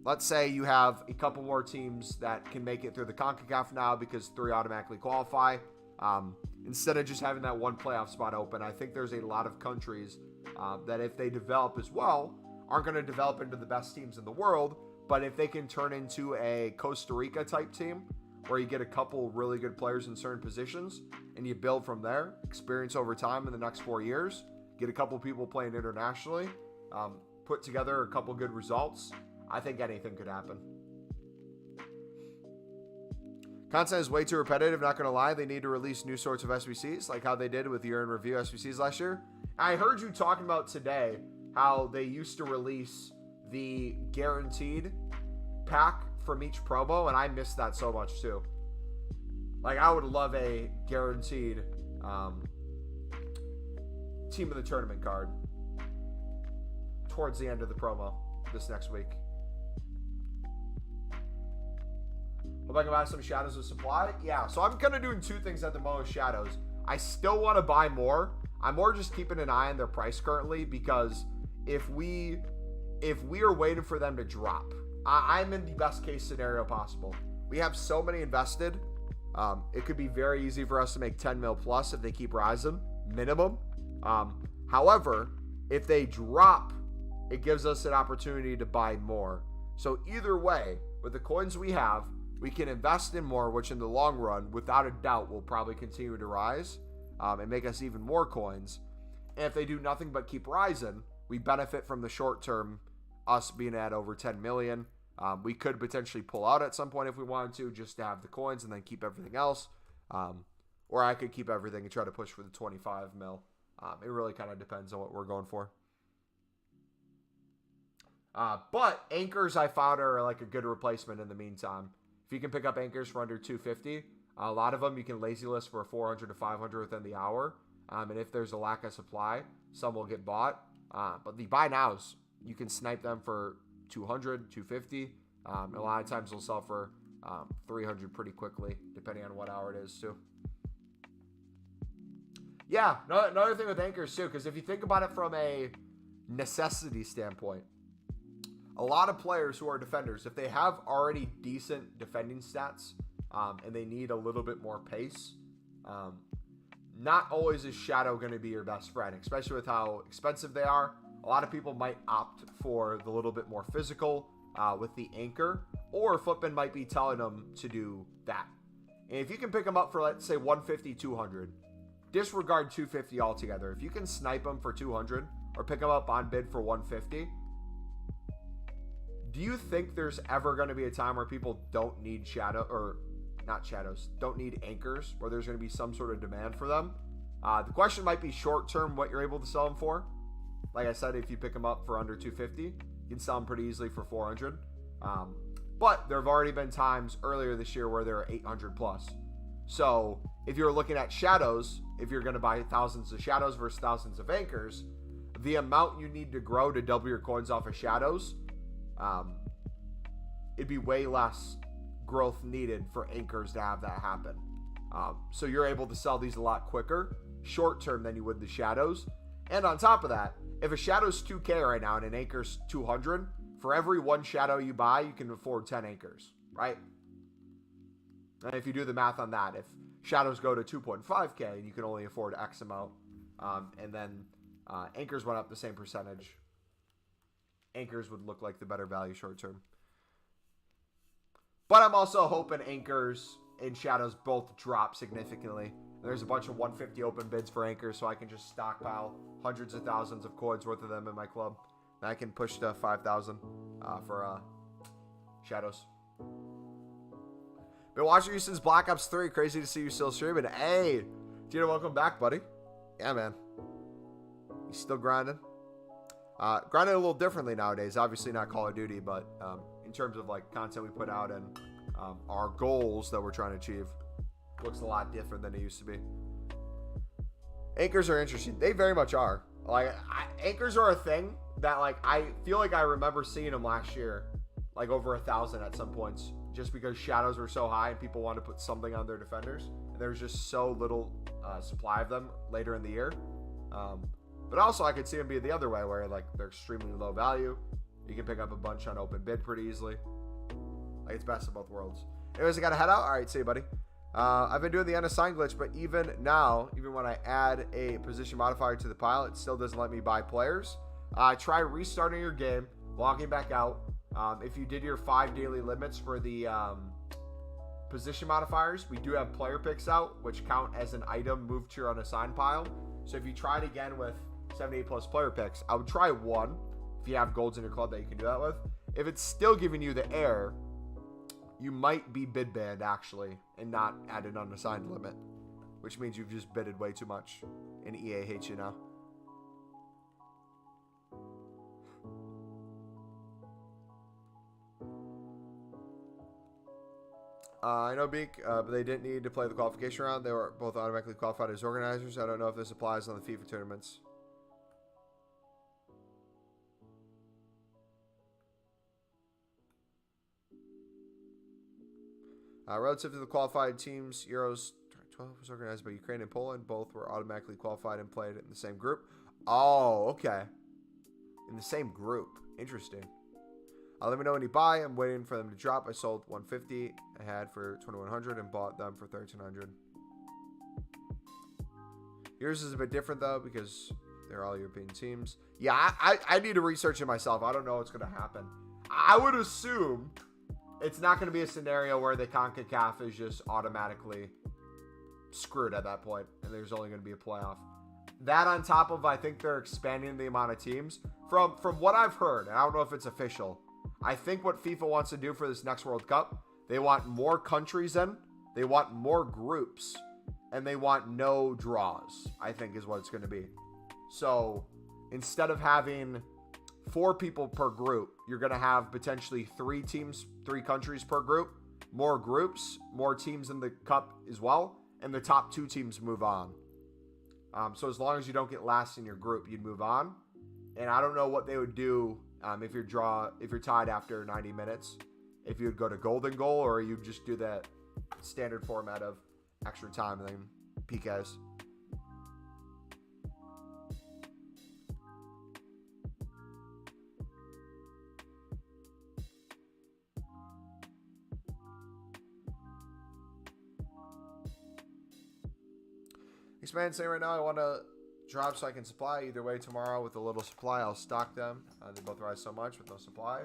Let's say you have a couple more teams that can make it through the CONCACAF now because 3 automatically qualify. Instead of just having that 1 playoff spot open, I think there's a lot of countries that if they develop as well, aren't going to develop into the best teams in the world. But if they can turn into a Costa Rica type team where you get a couple really good players in certain positions and you build from there, experience over time in the next 4 years, get a couple people playing internationally, put together a couple good results, I think anything could happen. Content is way too repetitive, not going to lie. They need to release new sorts of SBCs, like how they did with year in review SBCs last year. I heard you talking about today how they used to release the guaranteed pack from each promo, and I missed that so much too. Like, I would love a guaranteed team of the tournament card towards the end of the promo this next week. Hope I can buy some shadows of supply. Yeah, so I'm kind of doing 2 things at the moment with shadows. I still want to buy more. I'm more just keeping an eye on their price currently, because if we are waiting for them to drop, I'm in the best case scenario possible. We have so many invested. It could be very easy for us to make 10 mil plus if they keep rising, minimum. However, if they drop, it gives us an opportunity to buy more. So either way, with the coins we have, we can invest in more, which in the long run, without a doubt, will probably continue to rise and make us even more coins. And if they do nothing but keep rising, we benefit from the short term, us being at over 10 million. We could potentially pull out at some point if we wanted to, just to have the coins and then keep everything else. Or I could keep everything and try to push for the 25 mil. It really kind of depends on what we're going for. But anchors I found are like a good replacement in the meantime. If you can pick up anchors for under 250, a lot of them you can lazy list for 400 to 500 within the hour. And if there's a lack of supply, some will get bought. But the buy nows, you can snipe them for 200, 250. A lot of times they'll sell for 300 pretty quickly, depending on what hour it is too. Yeah, another thing with anchors too, because if you think about it from a necessity standpoint, a lot of players who are defenders, if they have already decent defending stats and they need a little bit more pace, not always is Shadow going to be your best friend, especially with how expensive they are. A lot of people might opt for the little bit more physical with the anchor, or Footman might be telling them to do that. And if you can pick them up for, let's say, 150, 200, disregard 250 altogether. If you can snipe them for 200 or pick them up on bid for 150, do you think there's ever going to be a time where people don't need Shadow or not shadows, don't need anchors where there's going to be some sort of demand for them. The question might be short term what you're able to sell them for. Like I said, if you pick them up for under 250, you can sell them pretty easily for 400. But there have already been times earlier this year where there are 800 plus. So if you're looking at shadows, if you're going to buy thousands of shadows versus thousands of anchors, the amount you need to grow to double your coins off of shadows, it'd be way less growth needed for anchors to have that happen. So you're able to sell these a lot quicker, short term, than you would the shadows. And on top of that, if a shadow's 2K right now and an anchor's 200, for every one shadow you buy, you can afford 10 anchors, right? And if you do the math on that, if shadows go to 2.5K, you can only afford X amount. And then anchors went up the same percentage. Anchors would look like the better value short term. But I'm also hoping anchors and shadows both drop significantly. There's a bunch of 150 open bids for anchors, so I can just stockpile hundreds of thousands of coins worth of them in my club. And I can push to 5,000 for shadows. Been watching you since Black Ops 3. Crazy to see you still streaming. Hey, Gino, welcome back, buddy. Yeah, man. You still grinding? Grinding a little differently nowadays. Obviously not Call of Duty, but in terms of like content we put out and our goals that we're trying to achieve, looks a lot different than it used to be. Anchors are interesting. They very much are. Like anchors are a thing that like I feel like I remember seeing them last year, like over 1,000 at some points, just because shadows were so high and people wanted to put something on their defenders. And there was just so little supply of them later in the year. But also I could see them be the other way where like they're extremely low value. You can pick up a bunch on open bid pretty easily. Like it's best of both worlds. Anyways, I gotta head out. All right, see you, buddy. I've been doing the unassigned glitch, but even now, even when I add a position modifier to the pile, it still doesn't let me buy players. Try restarting your game, logging back out. If you did your 5 daily limits for the position modifiers, we do have player picks out, which count as an item moved to your unassigned pile. So if you tried again with 78 plus player picks, I would try 1 if you have golds in your club that you can do that with. If it's still giving you the error, you might be bid banned actually and not add an unassigned limit, which means you've just bidded way too much and EA hates you now. I know Beak, but they didn't need to play the qualification round. They were both automatically qualified as organizers. I don't know if this applies on the FIFA tournaments. Relative to the qualified teams, Euros 12 was organized by Ukraine and Poland. Both were automatically qualified and played in the same group. Oh, okay. In the same group. Interesting. Let me know when you buy. I'm waiting for them to drop. I sold 150 I had for 2,100 and bought them for 1,300. Yours is a bit different though because they're all European teams. Yeah, I need to research it myself. I don't know what's going to happen. I would assume it's not going to be a scenario where the CONCACAF is just automatically screwed at that point and there's only going to be a playoff. That on top of, I think they're expanding the amount of teams. From what I've heard, and I don't know if it's official, I think what FIFA wants to do for this next World Cup, they want more countries in, they want more groups, and they want no draws, I think is what it's going to be. So instead of having 4 people per group, you're going to have potentially 3 teams, 3 countries per group, more groups, more teams in the cup as well, and the top 2 teams move on. So as long as you don't get last in your group, you'd move on. And I don't know what they would do if you're tied after 90 minutes. If you'd go to golden goal or you'd just do that standard format of extra time and then PKs. Expand saying right now I want to drop so I can supply. Either way, tomorrow with a little supply, I'll stock them. They both rise so much with no supply.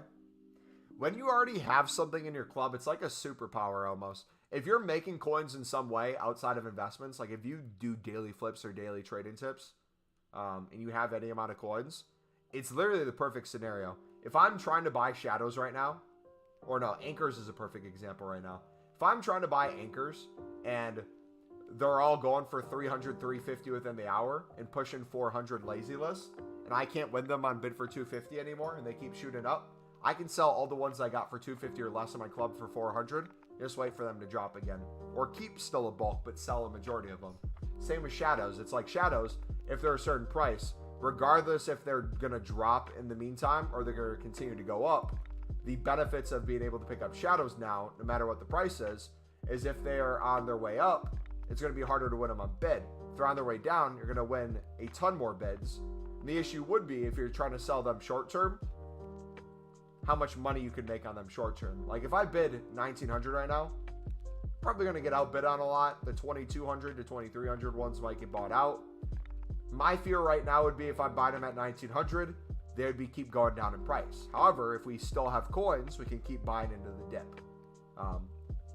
When you already have something in your club, it's like a superpower almost. If you're making coins in some way outside of investments, like if you do daily flips or daily trading tips, and you have any amount of coins, it's literally the perfect scenario. If I'm trying to buy shadows right now, or no, anchors is a perfect example right now. If I'm trying to buy anchors and they're all going for 300, 350 within the hour and pushing 400 lazy list, and I can't win them on bid for 250 anymore, and they keep shooting up, I can sell all the ones I got for 250 or less in my club for 400. Just wait for them to drop again. Or keep still a bulk, but sell a majority of them. Same with shadows. It's like shadows, if they're a certain price, regardless if they're going to drop in the meantime or they're going to continue to go up, the benefits of being able to pick up shadows now, no matter what the price is if they are on their way up, it's going to be harder to win them on bid. If they're on their way down, you're going to win a ton more bids. And the issue would be if you're trying to sell them short term, how much money you could make on them short term. Like if I bid 1900 right now, probably going to get outbid on a lot. The 2200 to 2300 ones might get bought out. My fear right now would be if I buy them at 1900, they would be keep going down in price. However, if we still have coins, we can keep buying into the dip.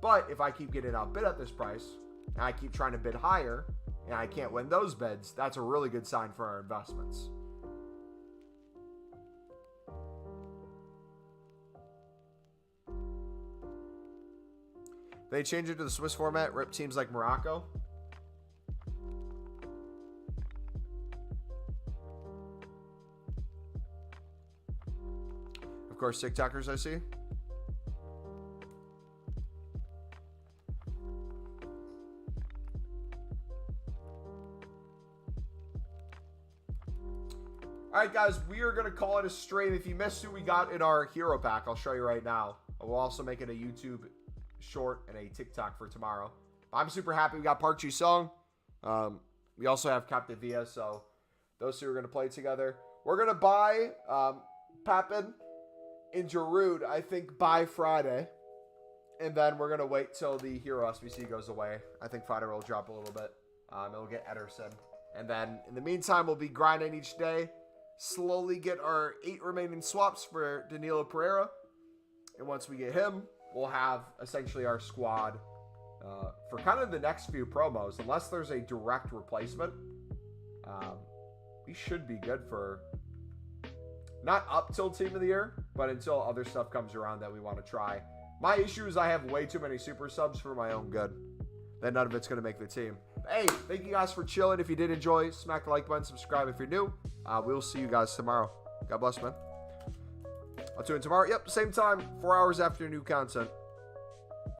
But if I keep getting outbid at this price, and I keep trying to bid higher, and I can't win those bids, that's a really good sign for our investments. They change it to the Swiss format, rip teams like Morocco. Of course, TikTokers I see. All right, guys, we are going to call it a stream. If you missed who we got in our hero pack, I'll show you right now. We'll also make it a YouTube short and a TikTok for tomorrow. I'm super happy we got Park Ji-sung. We also have Captain Villa, so those two are going to play together. We're going to buy Papin and Giroud, I think, by Friday. And then we're going to wait till the hero SBC goes away. I think Fighter will drop a little bit. It'll get Ederson. And then, in the meantime, we'll be grinding each day. Slowly get our 8 remaining swaps for Danilo Pereira. And once we get him, we'll have essentially our squad for kind of the next few promos. Unless there's a direct replacement, we should be good for not up till Team of the Year, but until other stuff comes around that we want to try. My issue is I have way too many super subs for my own good. Then none of it's going to make the team. Hey, thank you guys for chilling. If you did enjoy, smack the like button, subscribe if you're new. We'll see you guys tomorrow. God bless, man. I'll tune in tomorrow. Yep, same time, 4 hours after new content.